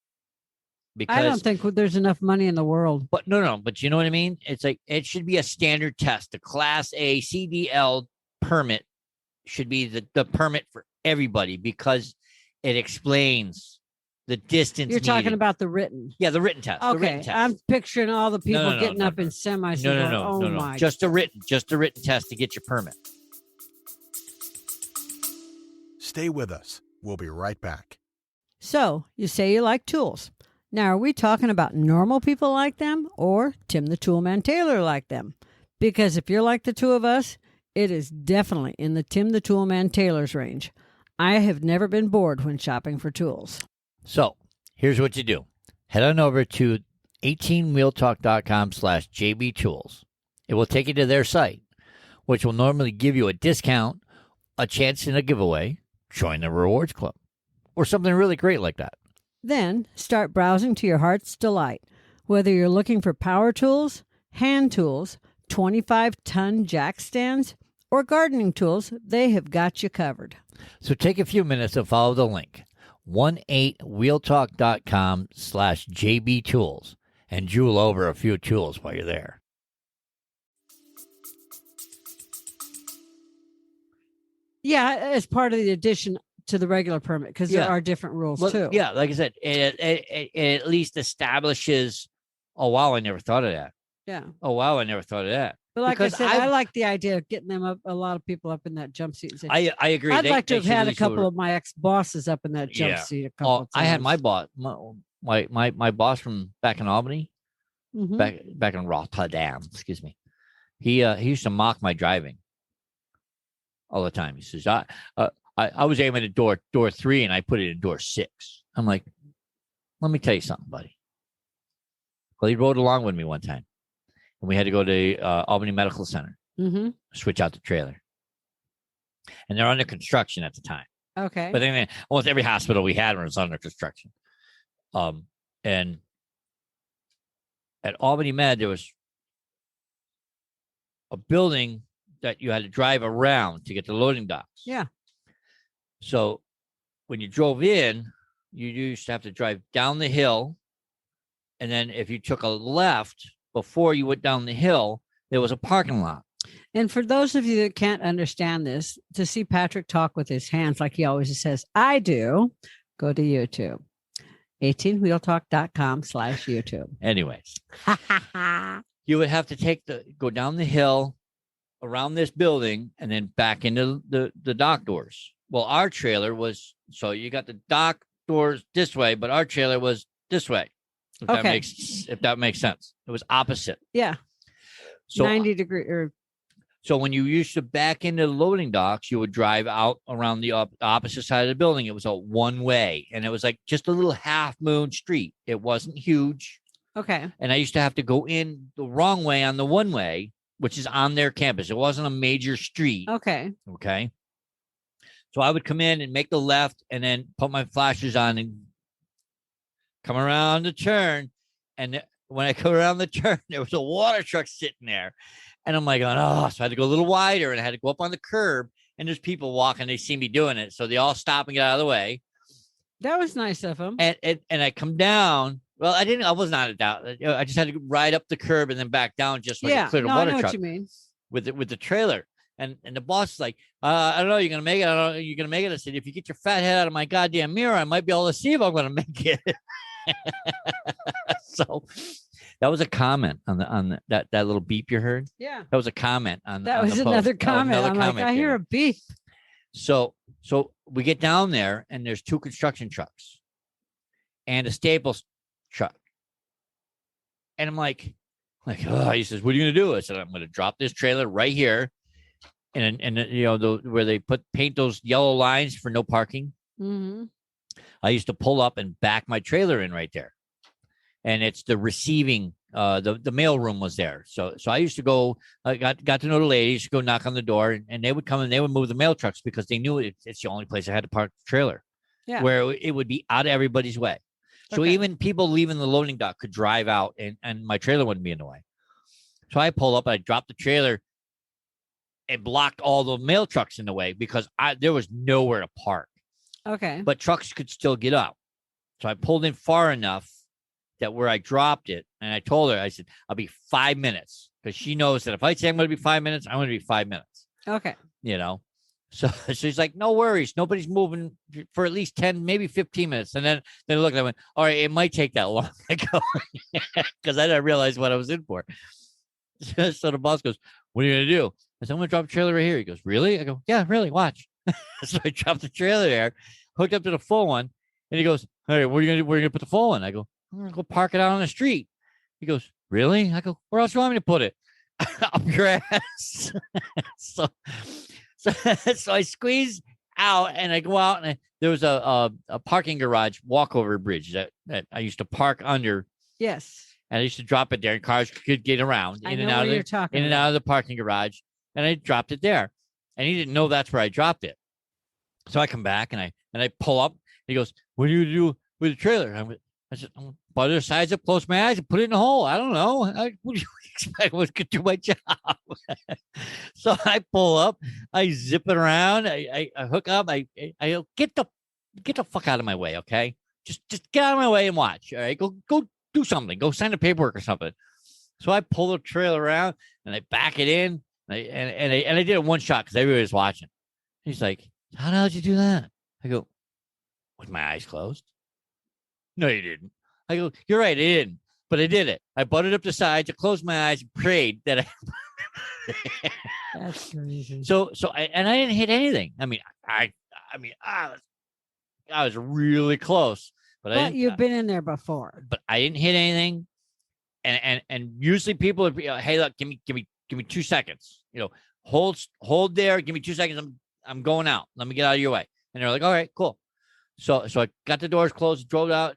Because I don't think there's enough money in the world. But but you know what I mean? It's like, it should be a standard test. The Class A CDL permit should be the permit for everybody, because it explains the distance. You're talking about the written. Yeah, the written test. Okay, the written test. I'm picturing all the people getting up in semis. No. Just a written test to get your permit. Stay with us. We'll be right back. So, you say you like tools. Now, are we talking about normal people like them, or Tim the Toolman Taylor like them? Because if you're like the two of us, it is definitely in the Tim the Toolman Taylor's range. I have never been bored when shopping for tools. So, here's what you do. Head on over to 18wheeltalk.com/JBTools. It will take you to their site, which will normally give you a discount, a chance in a giveaway, join the rewards club, or something really great like that. Then start browsing to your heart's delight. Whether you're looking for power tools, hand tools, 25-ton jack stands, or gardening tools, they have got you covered. So take a few minutes to follow the link, 18wheeltalk.com/JBTools, and jewel over a few tools while you're there. Yeah, as part of the addition to the regular permit, because there are different rules too. Yeah, like I said, it at least establishes, oh, wow, I never thought of that. Yeah. Oh, wow, I never thought of that. But like I said, I like the idea of getting them up, a lot of people up in that jump seat. I agree. I'd like to have had a couple of my ex-bosses up in that jump seat a couple of times. I had my boss, my boss from back in Albany, back in Rotterdam, excuse me. He used to mock my driving all the time. He says, I was aiming at door 3 and I put it in door 6. I'm like, let me tell you something, buddy. Well, he rode along with me one time, and we had to go to Albany Medical Center, switch out the trailer. And they're under construction at the time. Okay. But then almost every hospital we had was under construction. And at Albany Med, there was a building that you had to drive around to get to loading docks. Yeah. So when you drove in, you used to have to drive down the hill. And then if you took a left before you went down the hill, there was a parking lot. And for those of you that can't understand this, to see Patrick talk with his hands like he always says, I do, go to YouTube. 18wheeltalk.com/YouTube. Anyways, you would have to go down the hill around this building and then back into the dock doors. Well, our trailer was, so you got the dock doors this way, but our trailer was this way. If that makes sense. It was opposite. Yeah. So 90-degree or so when you used to back into the loading docks, you would drive out around the opposite side of the building. It was a one way, and it was like just a little half moon street. It wasn't huge. okay. And I used to have to go in the wrong way on the one way, which is on their campus. It wasn't a major street. Okay. Okay. So I would come in and make the left and then put my flashers on and come around the turn. And when I come around the turn, there was a water truck sitting there. And I'm like, oh, so I had to go a little wider and I had to go up on the curb. And there's people walking. They see me doing it. So they all stop and get out of the way. That was nice of him. And I come down. Well, I was not a doubt. I just had to ride up the curb and then back down just so I could clear the water I know truck what you mean. with the trailer. And the boss is like, I don't know, you're going to make it. I don't know, you're going to make it. I said, if you get your fat head out of my goddamn mirror, I might be able to see if I'm going to make it. So that was a comment on that little beep you heard. Yeah. That was a comment on That on was the post. another That was comment. another I'm comment, like, I hear a beep. So we get down there and there's two construction trucks and a Staples truck. And I'm like, oh, he says, what are you going to do? I said, I'm going to drop this trailer right here. And you know, where they paint those yellow lines for no parking. Mm-hmm. I used to pull up and back my trailer in right there. And it's the receiving, the mail room was there. So I used to go, I got to know the ladies, go knock on the door, and they would come and they would move the mail trucks because they knew it's the only place I had to park the trailer. Yeah. Where it would be out of everybody's way. So even people leaving the loading dock could drive out and my trailer wouldn't be in the way. So I pull up, I drop the trailer. It blocked all the mail trucks in the way because there was nowhere to park. Okay. But trucks could still get up. So I pulled in far enough that where I dropped it, and I told her, I said, I'll be 5 minutes because she knows that if I say I'm going to be 5 minutes, I'm going to be 5 minutes. Okay. You know? So she's like, no worries. Nobody's moving for at least 10, maybe 15 minutes. And then they looked at me, all right, it might take that long. I go, because I didn't realize what I was in for. So the boss goes, what are you going to do? I said, I'm going to drop a trailer right here. He goes, really? I go, yeah, really, watch. So I dropped the trailer there, hooked up to the full one. And he goes, all right, where are you going to put the full one? I go, I'm going to go park it out on the street. He goes, really? I go, where else do you want me to put it? Up your ass. So I squeeze out and I go out and there was a parking garage walkover bridge that I used to park under. Yes. And I used to drop it there and cars could get around in and out of the parking garage. And I dropped it there. And he didn't know that's where I dropped it. So I come back and I pull up. He goes, what do you do with the trailer? I said, I'm butter the sides up, close my eyes, and put it in a hole. I don't know. What do you expect? I could do my job. So I pull up, I zip it around, I hook up, I get the fuck out of my way, okay? Just get out of my way and watch. All right, go do something. Go sign the paperwork or something. So I pull the trailer around and I back it in, and I did it one shot because everybody was watching. He's like, how the hell did you do that? I go, with my eyes closed. No, you didn't. I go, you're right, I didn't. But I did it. I butted up the sides, I closed my eyes, and prayed that I. That's crazy. So I didn't hit anything. I mean, I was really close. But you've been in there before. But I didn't hit anything. And usually people would be, hey, look, give me 2 seconds. You know, hold there, give me 2 seconds. I'm going out. Let me get out of your way. And they're like, all right, cool. So I got the doors closed, drove out.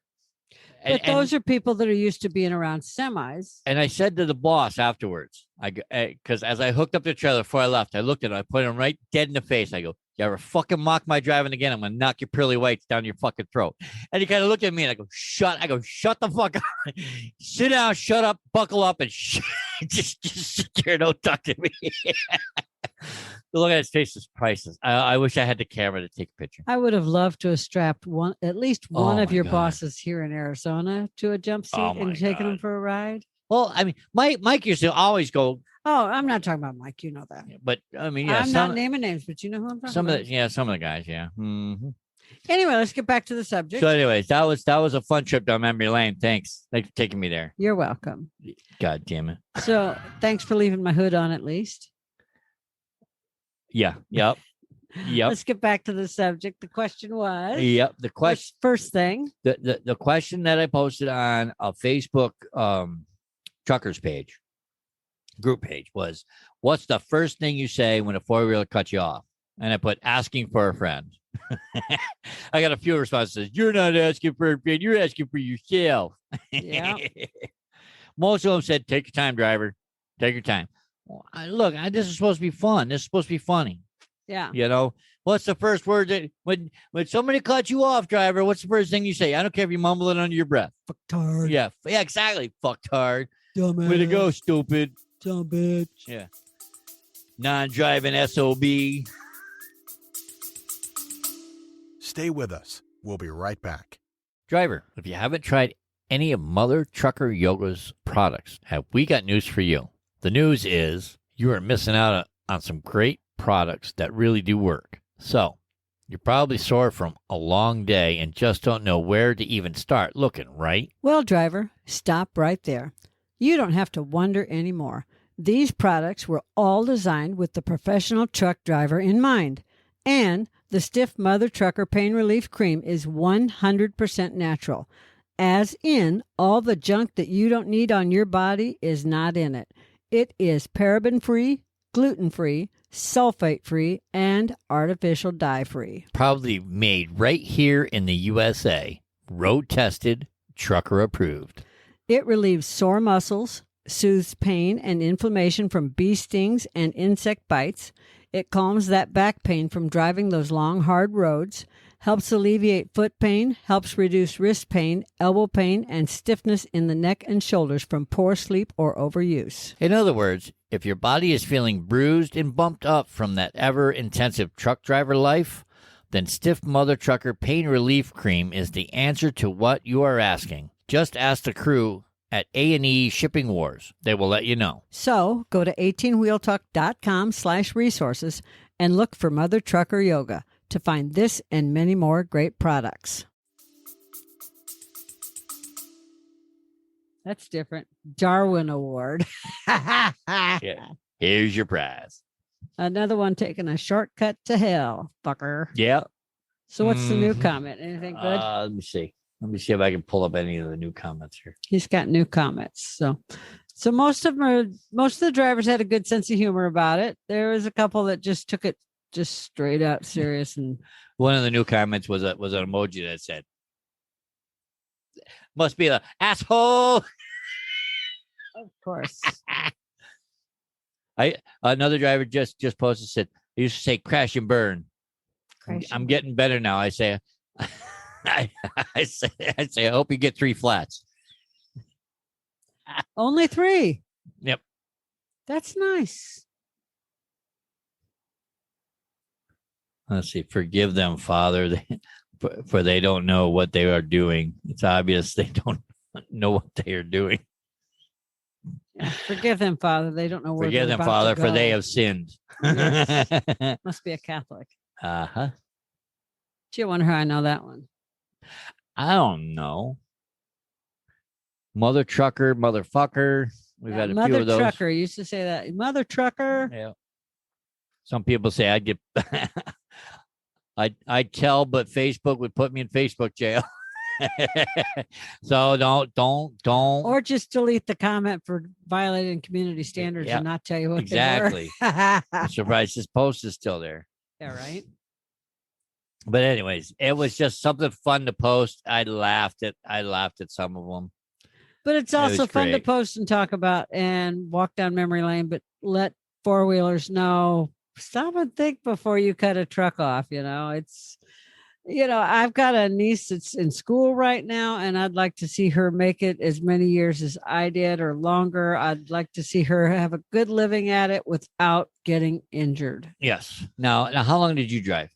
But those are people that are used to being around semis. And I said to the boss afterwards, because as I hooked up the trailer before I left, I looked at him, I put him right dead in the face. I go, you ever fucking mock my driving again? I'm going to knock your pearly whites down your fucking throat. And he kind of looked at me and I go, shut the fuck up. Sit down, shut up, buckle up, and just sit there. Don't talk to me. The look at his face is priceless. I wish I had the camera to take a picture. I would have loved to have strapped at least one of your God. bosses here in Arizona to a jump seat and taken them for a ride. Well, I mean, Mike used to always go. Oh, I'm not talking about Mike. You know that. But I mean, yeah, I'm not naming names, but you know who I'm talking about. Some of the guys, yeah. Mm-hmm. Anyway, let's get back to the subject. So, anyways, that was a fun trip down memory lane. Thanks for taking me there. You're welcome. God damn it. So, thanks for leaving my hood on at least. Yeah. Yep. Yep. Let's get back to the subject. The question was, Yep. The question. first thing. The question that I posted on a Facebook truckers page, group page, was, what's the first thing you say when a four-wheeler cuts you off? And I put asking for a friend. I got a few responses. You're not asking for a friend. You're asking for yourself. Yeah. Most of them said, take your time, driver. Take your time. Well, look, this is supposed to be fun. This is supposed to be funny. Yeah. You know, what's the first word that when somebody cuts you off, driver, what's the first thing you say? I don't care if you mumble it under your breath. Fucktard. Yeah, exactly. Fucktard. Dumbass. Way to go, stupid. Dumb bitch. Yeah. Non-driving SOB. Stay with us. We'll be right back. Driver, if you haven't tried any of Mother Trucker Yoga's products, have we got news for you. The news is you are missing out on some great products that really do work. So, you're probably sore from a long day and just don't know where to even start looking, right? Well, driver, stop right there. You don't have to wonder anymore. These products were all designed with the professional truck driver in mind. And the Stiff Mother Trucker Pain Relief Cream is 100% natural. As in, all the junk that you don't need on your body is not in it. It is paraben-free, gluten-free, sulfate-free, and artificial dye-free. Probably made right here in the USA. Road-tested, trucker-approved. It relieves sore muscles, soothes pain and inflammation from bee stings and insect bites. It calms that back pain from driving those long, hard roads, helps alleviate foot pain, helps reduce wrist pain, elbow pain, and stiffness in the neck and shoulders from poor sleep or overuse. In other words, if your body is feeling bruised and bumped up from that ever-intensive truck driver life, then Stiff Mother Trucker Pain Relief Cream is the answer to what you are asking. Just ask the crew at A&E Shipping Wars. They will let you know. So go to 18wheeltalk.com/resources and look for Mother Trucker Yoga to find this and many more great products. That's different. Darwin Award. Yeah. Here's your prize. Another one taking a shortcut to hell, fucker. Yeah. So what's the new comment? Anything good? Let me see. Let me see if I can pull up any of the new comments here. He's got new comments. So most of the drivers had a good sense of humor about it. There was a couple that just took it just straight out serious. And one of the new comments was an emoji that said, "Must be the asshole." Of course. Another driver just posted, said, "I used to say crash and burn. I'm getting better now." I say, I say, I hope you get 3 flats. Only 3. Yep. That's nice. Let's see. Forgive them, Father, for they don't know what they are doing. It's obvious they don't know what they are doing. Yeah, forgive them, Father. They don't know where Forgive they're them, about Father, to for go. they have sinned. Yes. Must be a Catholic. Uh-huh. Gee, I wonder how I know that one. I don't know. Mother trucker, motherfucker. We've had a Mother few of those. Trucker used to say that. Mother Trucker. Yeah. Some people say I'd get I'd tell, but Facebook would put me in Facebook jail. So don't Or just delete the comment for violating community standards Yeah, and not tell you what exactly. they were. I'm surprised this post is still there. Yeah, right. But anyways, it was just something fun to post. I laughed at some of them. But it's also fun to great. post and talk about and walk down memory lane, but let four-wheelers know, stop and think before you cut a truck off. I've got a niece that's in school right now, and I'd like to see her make it as many years as I did or longer. I'd like to see her have a good living at it without getting injured. Yes. Now how long did you drive?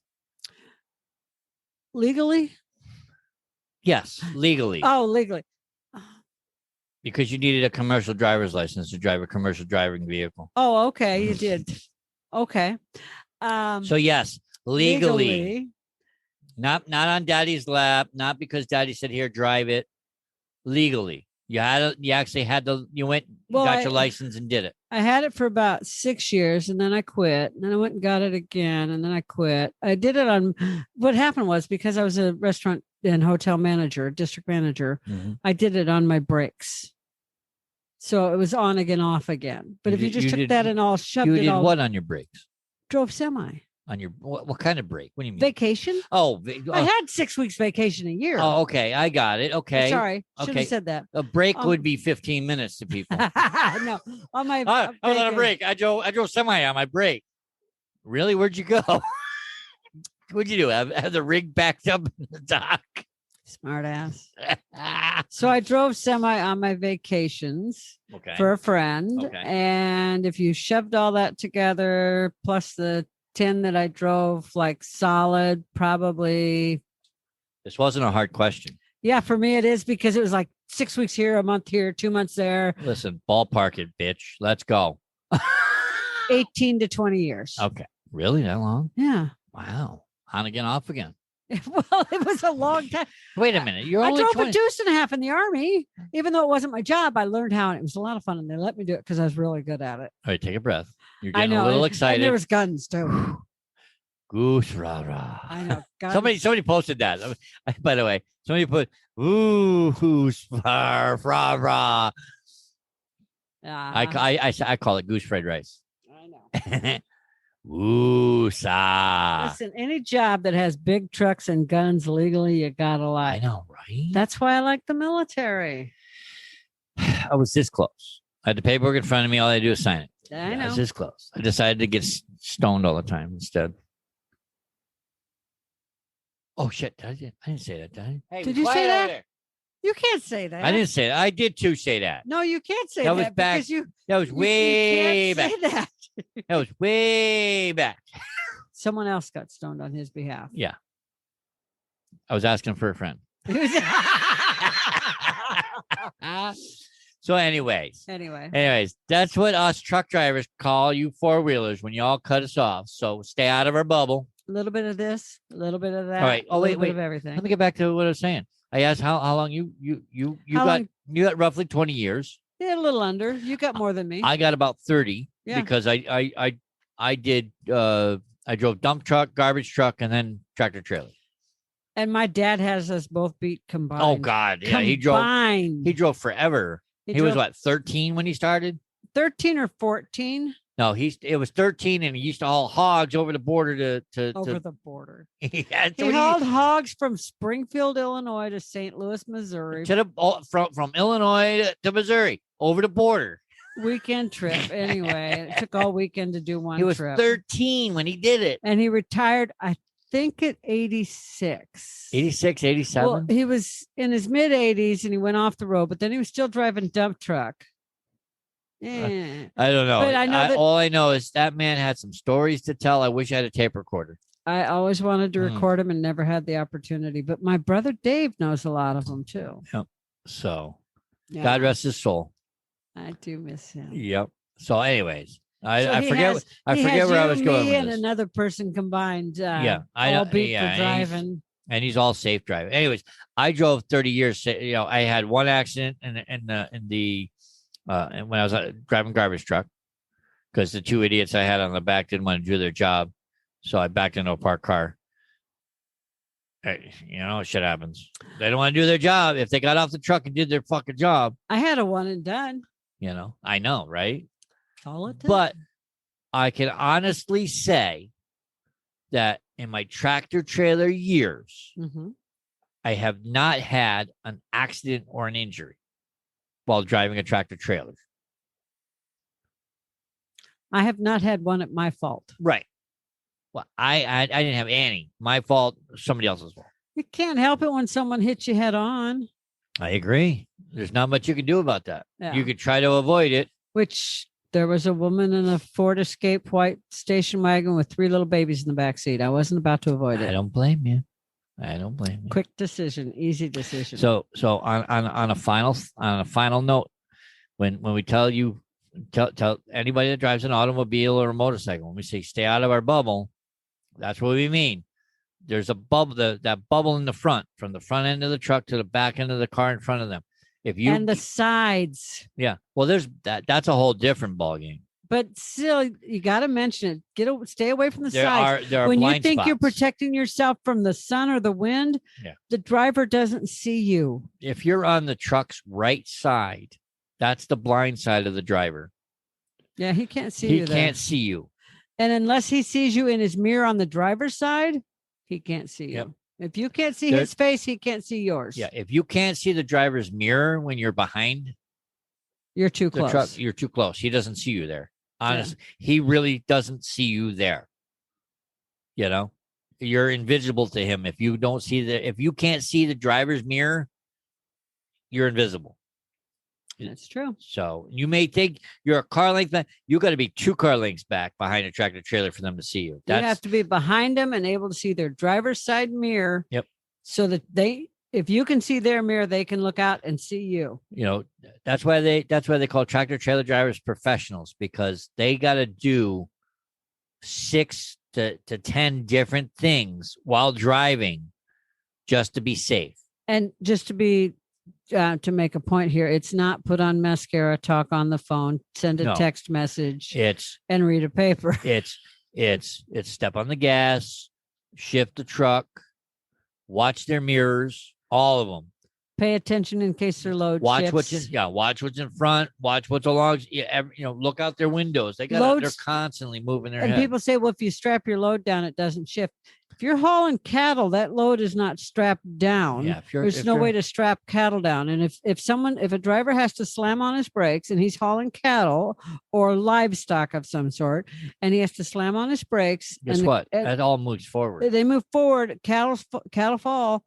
Legally? Yes, legally. Oh, legally. Because you needed a commercial driver's license to drive a commercial driving vehicle. Oh, okay. You did. Okay. So yes, legally. Not on daddy's lap, not because daddy said, here, drive it. Legally. You had it. You actually had to. You went, Well, got your license, and did it. I had it for about 6 years and then I quit. And then I went and got it again and then I quit. I did it on what happened was because I was a restaurant and hotel manager, district manager, I did it on my breaks. So it was on again, off again. But if you just took that and all shoved you it did all, what on your breaks? drove semi. On your what kind of break? What do you mean? Vacation. Oh, I had 6 weeks vacation a year. oh, okay. I got it. Okay. Sorry. Should Okay. have said that. A break would be 15 minutes to people. No, on my I was on a break. I drove semi on my break. Really? Where'd you go? What'd you do? Have the rig backed up in the dock? Smart ass. So I drove semi on my vacations Okay. for a friend. Okay. And if you shoved all that together, plus the 10 that I drove, like solid, probably. This wasn't a hard question. Yeah, for me it is because it was like 6 weeks here, a month here, 2 months there. Listen, ballpark it, bitch. Let's go. 18 to 20 years. Okay. Really? That long? Yeah. Wow. On again, off again. Well, it was a long time. Wait a minute. You're I only drove 20. a deuce and a half in the Army. Even though it wasn't my job, I learned how, and it was a lot of fun. And they let me do it because I was really good at it. All right, take a breath. You're I getting know. a little And excited. there was guns too. Goose rah rah. I know. Guns. Somebody posted that. By the way, somebody put ooh who's rah rah. I call it goose fried rice. I know. Ooh sa. Listen, any job that has big trucks and guns legally, you gotta like. I know, right? That's why I like the military. I was this close. I had the paperwork in front of me. All I had to do is sign it. I I know. was this close. I decided to get stoned all the time instead. Oh shit! I didn't say that, did I? Hey, Did you say that? You can't say that. I didn't say that. I did too say that. No, you can't say That that, was back- because you That was way you back. can't say that. That was way back. Someone else got stoned on his behalf. Yeah. I was asking for a friend. So anyways, that's what us truck drivers call you four-wheelers when y'all cut us off. So stay out of our bubble. A little bit of this, a little bit of that. All right. Oh, a little wait. bit of everything. Let me get back to what I was saying. I asked how long you How got long? you got roughly 20 years. Yeah, a little under. You got more than me. I got about 30 Yeah. because I did I drove dump truck, garbage truck, and then tractor trailer. And my dad has us both beat combined. Oh God. Yeah, Combined. he drove forever. He was what, 13 when he started? 13 or 14 No, it was 13, and he used to haul hogs over the border over the border. Yeah, He hauled hogs from Springfield, Illinois to St. Louis, Missouri. from Illinois to Missouri over the border. Weekend trip. Anyway, it took all weekend to do one He was trip. 13 when he did it. And he retired, I think, at 86. 86, 87. Well, he was in his mid 80s and he went off the road, but then he was still driving dump truck. Yeah. I don't know. But I know that- all I know is that man had some stories to tell. I wish I had a tape recorder. I always wanted to record him and never had the opportunity. But my brother Dave knows a lot of them too. Yep. So, Yeah, God rest his soul. I do miss him. Yep. So, anyways, So I he forget. has- I he forget has where I you, was going me, with and this. another person combined. I all know. beat Yeah, for and driving. and he's all safe driving. Anyways, I drove 30 years. You know, I had one accident and when I was driving garbage truck because the two idiots I had on the back didn't want to do their job, so I backed into a parked car. Hey, you know, shit happens. They don't want to do their job. If they got off the truck and did their fucking job, I had a one and done. you know, I know, right? All it took. But I can honestly say that in my tractor trailer years, Mhm. I have not had an accident or an injury while driving a tractor trailer. I have not had one at my fault. Right. Well, I didn't have any. My fault, somebody else's fault. You can't help it when someone hits you head on, I agree. There's not much you can do about that. Yeah. You could try to avoid it. which there was a woman in a Ford Escape white station wagon with 3 little babies in the back seat. I wasn't about to avoid I it. don't blame you. I don't blame you. Quick decision, easy decision. So on a final note, when we tell anybody that drives an automobile or a motorcycle, when we say stay out of our bubble, that's what we mean. There's a bubble, that bubble in the front, from the front end of the truck to the back end of the car in front of them. If you and the sides. yeah, well, there's that's a whole different ballgame. But still, you got to mention it. Stay away from the sides. There are When you blind think you're spots. protecting yourself from the sun or the wind, Yeah. the driver doesn't see you. If you're on the truck's right side, that's the blind side of the driver. Yeah, he can't see He you there. can't see you. And unless he sees you in his mirror on the driver's side, he can't see you. Yep. If you can't see There- his face, he can't see yours. Yeah, if you can't see the driver's mirror when you're behind You're too the close. truck, you're too close. He doesn't see you there. Honestly, he really doesn't see you there. You know, you're invisible to him. If you don't see if you can't see the driver's mirror, you're invisible. That's true. So you may think you're a car length back. You got to be 2 car lengths back behind a tractor trailer for them to see you. You have to be behind them and able to see their driver's side mirror. Yep. So that if you can see their mirror, they can look out and see you. You know, that's why they call tractor trailer drivers professionals, because they got to do 6 to 10 different things while driving just to be safe. And just to make a point here, it's not put on mascara, talk on the phone, send a No. text message, It's and read a paper. it's step on the gas, shift the truck, watch their mirrors, all of them. Pay attention in case their load Watch shifts. watch what's in front, watch what's along. Look out their windows. They're Loads- constantly moving their And head. people say, well, if you strap your load down, it doesn't shift. If you're hauling cattle, that load is not strapped down. Yeah, There's no way to strap cattle down. And if a driver has to slam on his brakes and he's hauling cattle or livestock of some sort, and he has to slam on his brakes, Guess and what? That all moves forward. they move forward, cattle fall,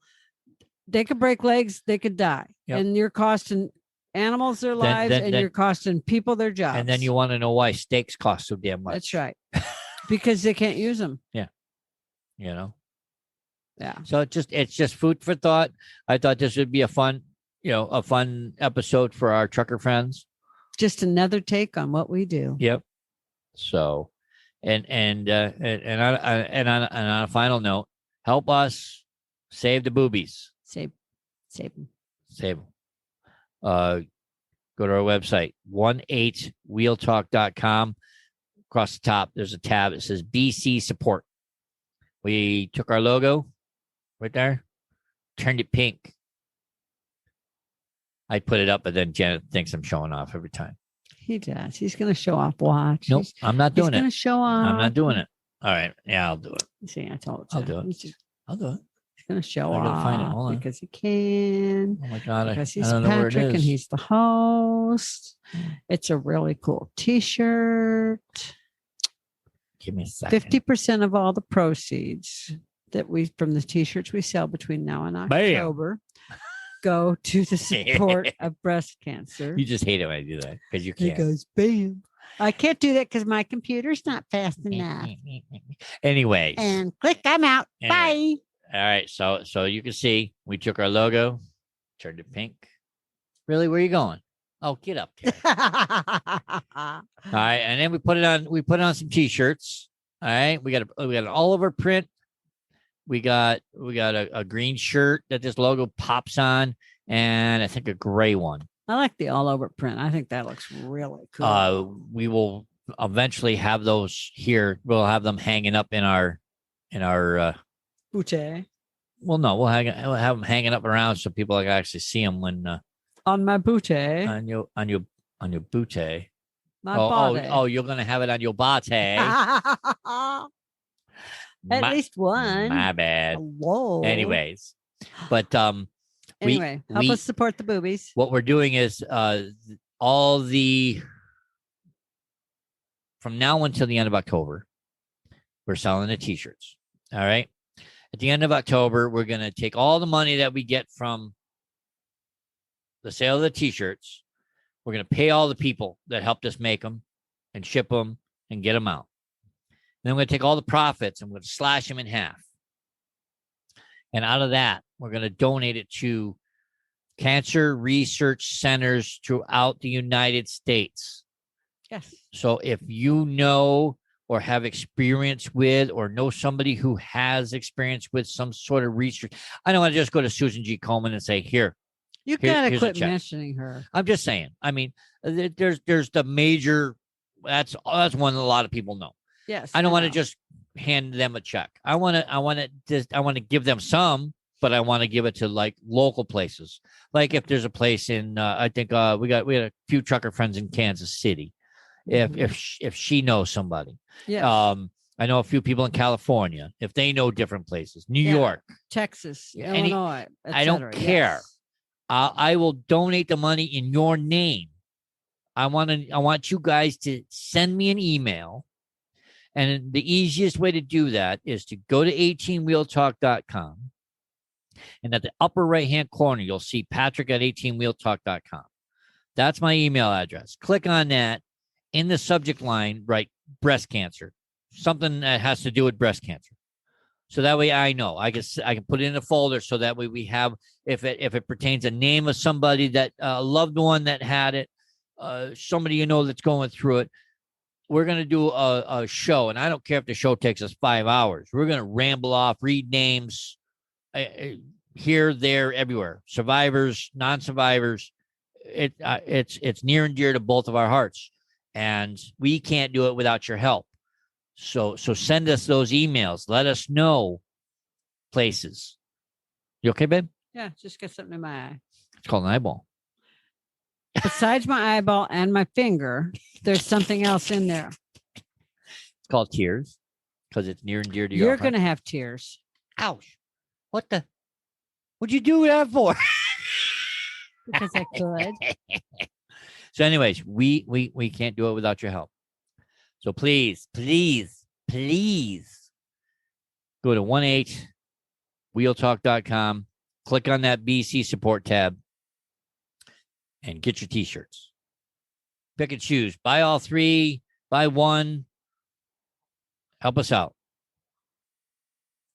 they could break legs, they could die. Yep. And you're costing animals their lives, and you're costing people their jobs. And then you want to know why steaks cost so damn much. That's right. Because they can't use them. You know. Yeah. So it's just food for thought. I thought this would be a fun episode for our trucker friends. Just another take on what we do. Yep. So, and on a final note, help us save the boobies. Save them. Save them. Go to our website, 18wheeltalk.com. Across the top, there's a tab that says BC support. We took our logo right there, turned it pink. I put it up, but then Janet thinks I'm showing off every time. He does. He's going to show off. Watch. Nope, I'm not doing He's going it. to show off. I'm not doing it. All right. Yeah, I'll do it. See, I told you. I'll do it. He's I'll do it. going to show I gotta off find it. Hold on. because he can. Oh my God. Because I he's don't know where it Patrick and is. he's the host. It's a really cool T-shirt. Give me a second. 50% of all the proceeds from the T-shirts we sell between now and October go to the support of breast cancer. You just hate it when I do that because you It can't. goes bam. I can't do that because my computer's not fast enough. Anyways. And click, I'm out. Anyway. All right. So you can see we took our logo, turned it pink. Really? Where are you going? Oh, get up there. Bye. All right. And then we put it on some t-shirts. All right. We got an all over print. We got a green shirt that this logo pops on, and I think a gray one. I like the all over print. I think that looks really cool. We will eventually have those here. We'll have them hanging up in our Boutte. well, no, we'll have them hanging up around so people can actually see them when On my boutte. on your boutte. My Oh, you're gonna have it on your bate. At least one. My bad. Whoa. Anyways, but Anyway, help us support the boobies. what we're doing is from now until the end of October, we're selling the t-shirts. All right. At the end of October, we're going to take all the money that we get from the sale of the t-shirts. We're going to pay all the people that helped us make them and ship them and get them out. Then we're going to take all the profits and we're going to slash them in half. And out of that, we're going to donate it to cancer research centers throughout the United States. Yes. So if you know or have experience with or know somebody who has experience with some sort of research, I don't want to just go to Susan G. Komen and say, here, You Here- gotta here's a quit check. mentioning her. I'm just saying. I mean, there's the major. That's one that a lot of people know. Yes. I don't want to know. just hand them a check. I want to give them some, but I want to give it to like local places. Like if there's a place in, I think we had a few trucker friends in Kansas City. If she knows somebody, Yes. I know a few people in California. If they know different places, New Yeah. York, Texas, Any- Illinois. I don't etc. care. Yes. I will donate the money in your name. I want you guys to send me an email. And the easiest way to do that is to go to 18wheeltalk.com. And at the upper right-hand corner, you'll see Patrick at 18wheeltalk.com. That's my email address. Click on that. In the subject line, write breast cancer, something that has to do with breast cancer. So that way I know. I can put it in a folder so that way we have, if it pertains a name of somebody that a loved one that had it, somebody you know that's going through it. We're going to do a show, and I don't care if the show takes us 5 hours. We're going to ramble off, read names here, there, everywhere. Survivors, non-survivors. It's near and dear to both of our hearts, and we can't do it without your help. So send us those emails. Let us know places. You okay, babe? Yeah, just got something in my eye. It's called an eyeball. Besides my eyeball and my finger, there's something else in there. It's called tears because it's near and dear to your You're heart. going to have tears. Ouch. What the? What'd you do that for? Because I could. So anyways, we can't do it without your help. So please go to 18wheeltalk.com, click on that BC support tab, and get your t-shirts. Pick and choose. Buy all 3, buy 1. Help us out.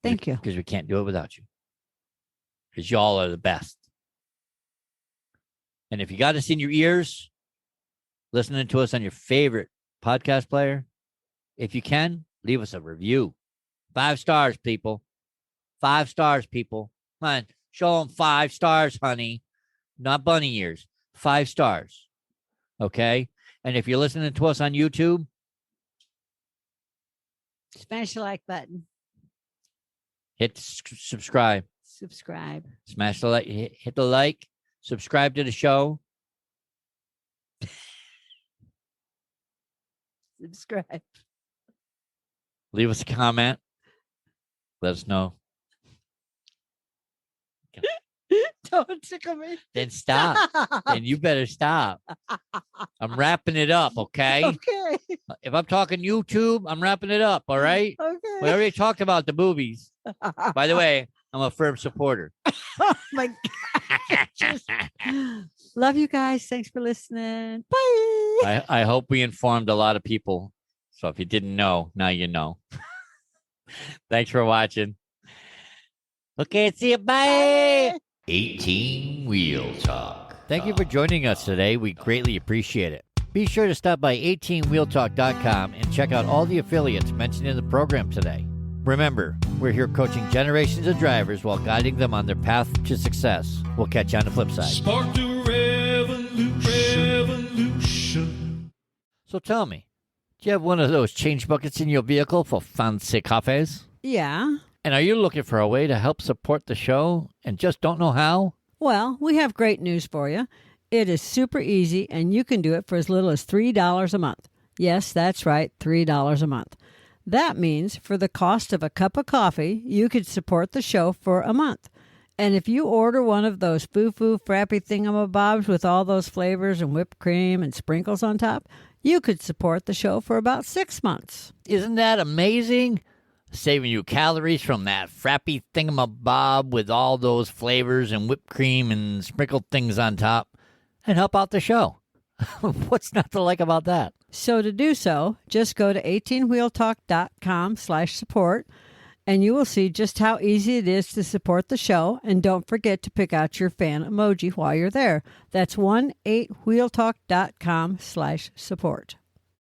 Thank you. Because we can't do it without you. Because y'all are the best. And if you got us in your ears, listening to us on your favorite podcast player, if you can, leave us a review. 5 stars, people. 5 stars, people. Come on, show them 5 stars, honey. Not bunny ears. 5 stars. Okay? And if you're listening to us on YouTube, Smash the like button. hit subscribe. Subscribe. Smash the like. Hit the like. Subscribe to the show. Subscribe. Leave us a comment. Let us know. Don't tickle me. Then stop. Then you better stop. I'm wrapping it up, okay? Okay. If I'm talking YouTube, I'm wrapping it up, all right? We Okay. already talked about the boobies. By the way, I'm a firm supporter. Oh my gosh. Love you guys. Thanks for listening. Bye. I hope we informed a lot of people. So if you didn't know, now you know. Thanks for watching. Okay, see you. Bye. 18 Wheel Talk. Thank you for joining us today. We greatly appreciate it. Be sure to stop by 18wheeltalk.com and check out all the affiliates mentioned in the program today. Remember, we're here coaching generations of drivers while guiding them on their path to success. We'll catch you on the flip side. Spark the revolution. So tell me, do you have one of those change buckets in your vehicle for fancy cafes? Yeah. And are you looking for a way to help support the show and just don't know how? Well, we have great news for you. It is super easy, and you can do it for as little as $3 a month. Yes, that's right, $3 a month. That means for the cost of a cup of coffee, you could support the show for a month. And if you order one of those foo-foo frappy thingamabobs with all those flavors and whipped cream and sprinkles on top, you could support the show for about 6 months. Isn't that amazing? Saving you calories from that frappy thingamabob with all those flavors and whipped cream and sprinkled things on top, and help out the show. What's not to like about that? So to do so, just go to 18wheeltalk.com/support, and you will see just how easy it is to support the show. And don't forget to pick out your fan emoji while you're there. That's 18wheeltalk.com/support.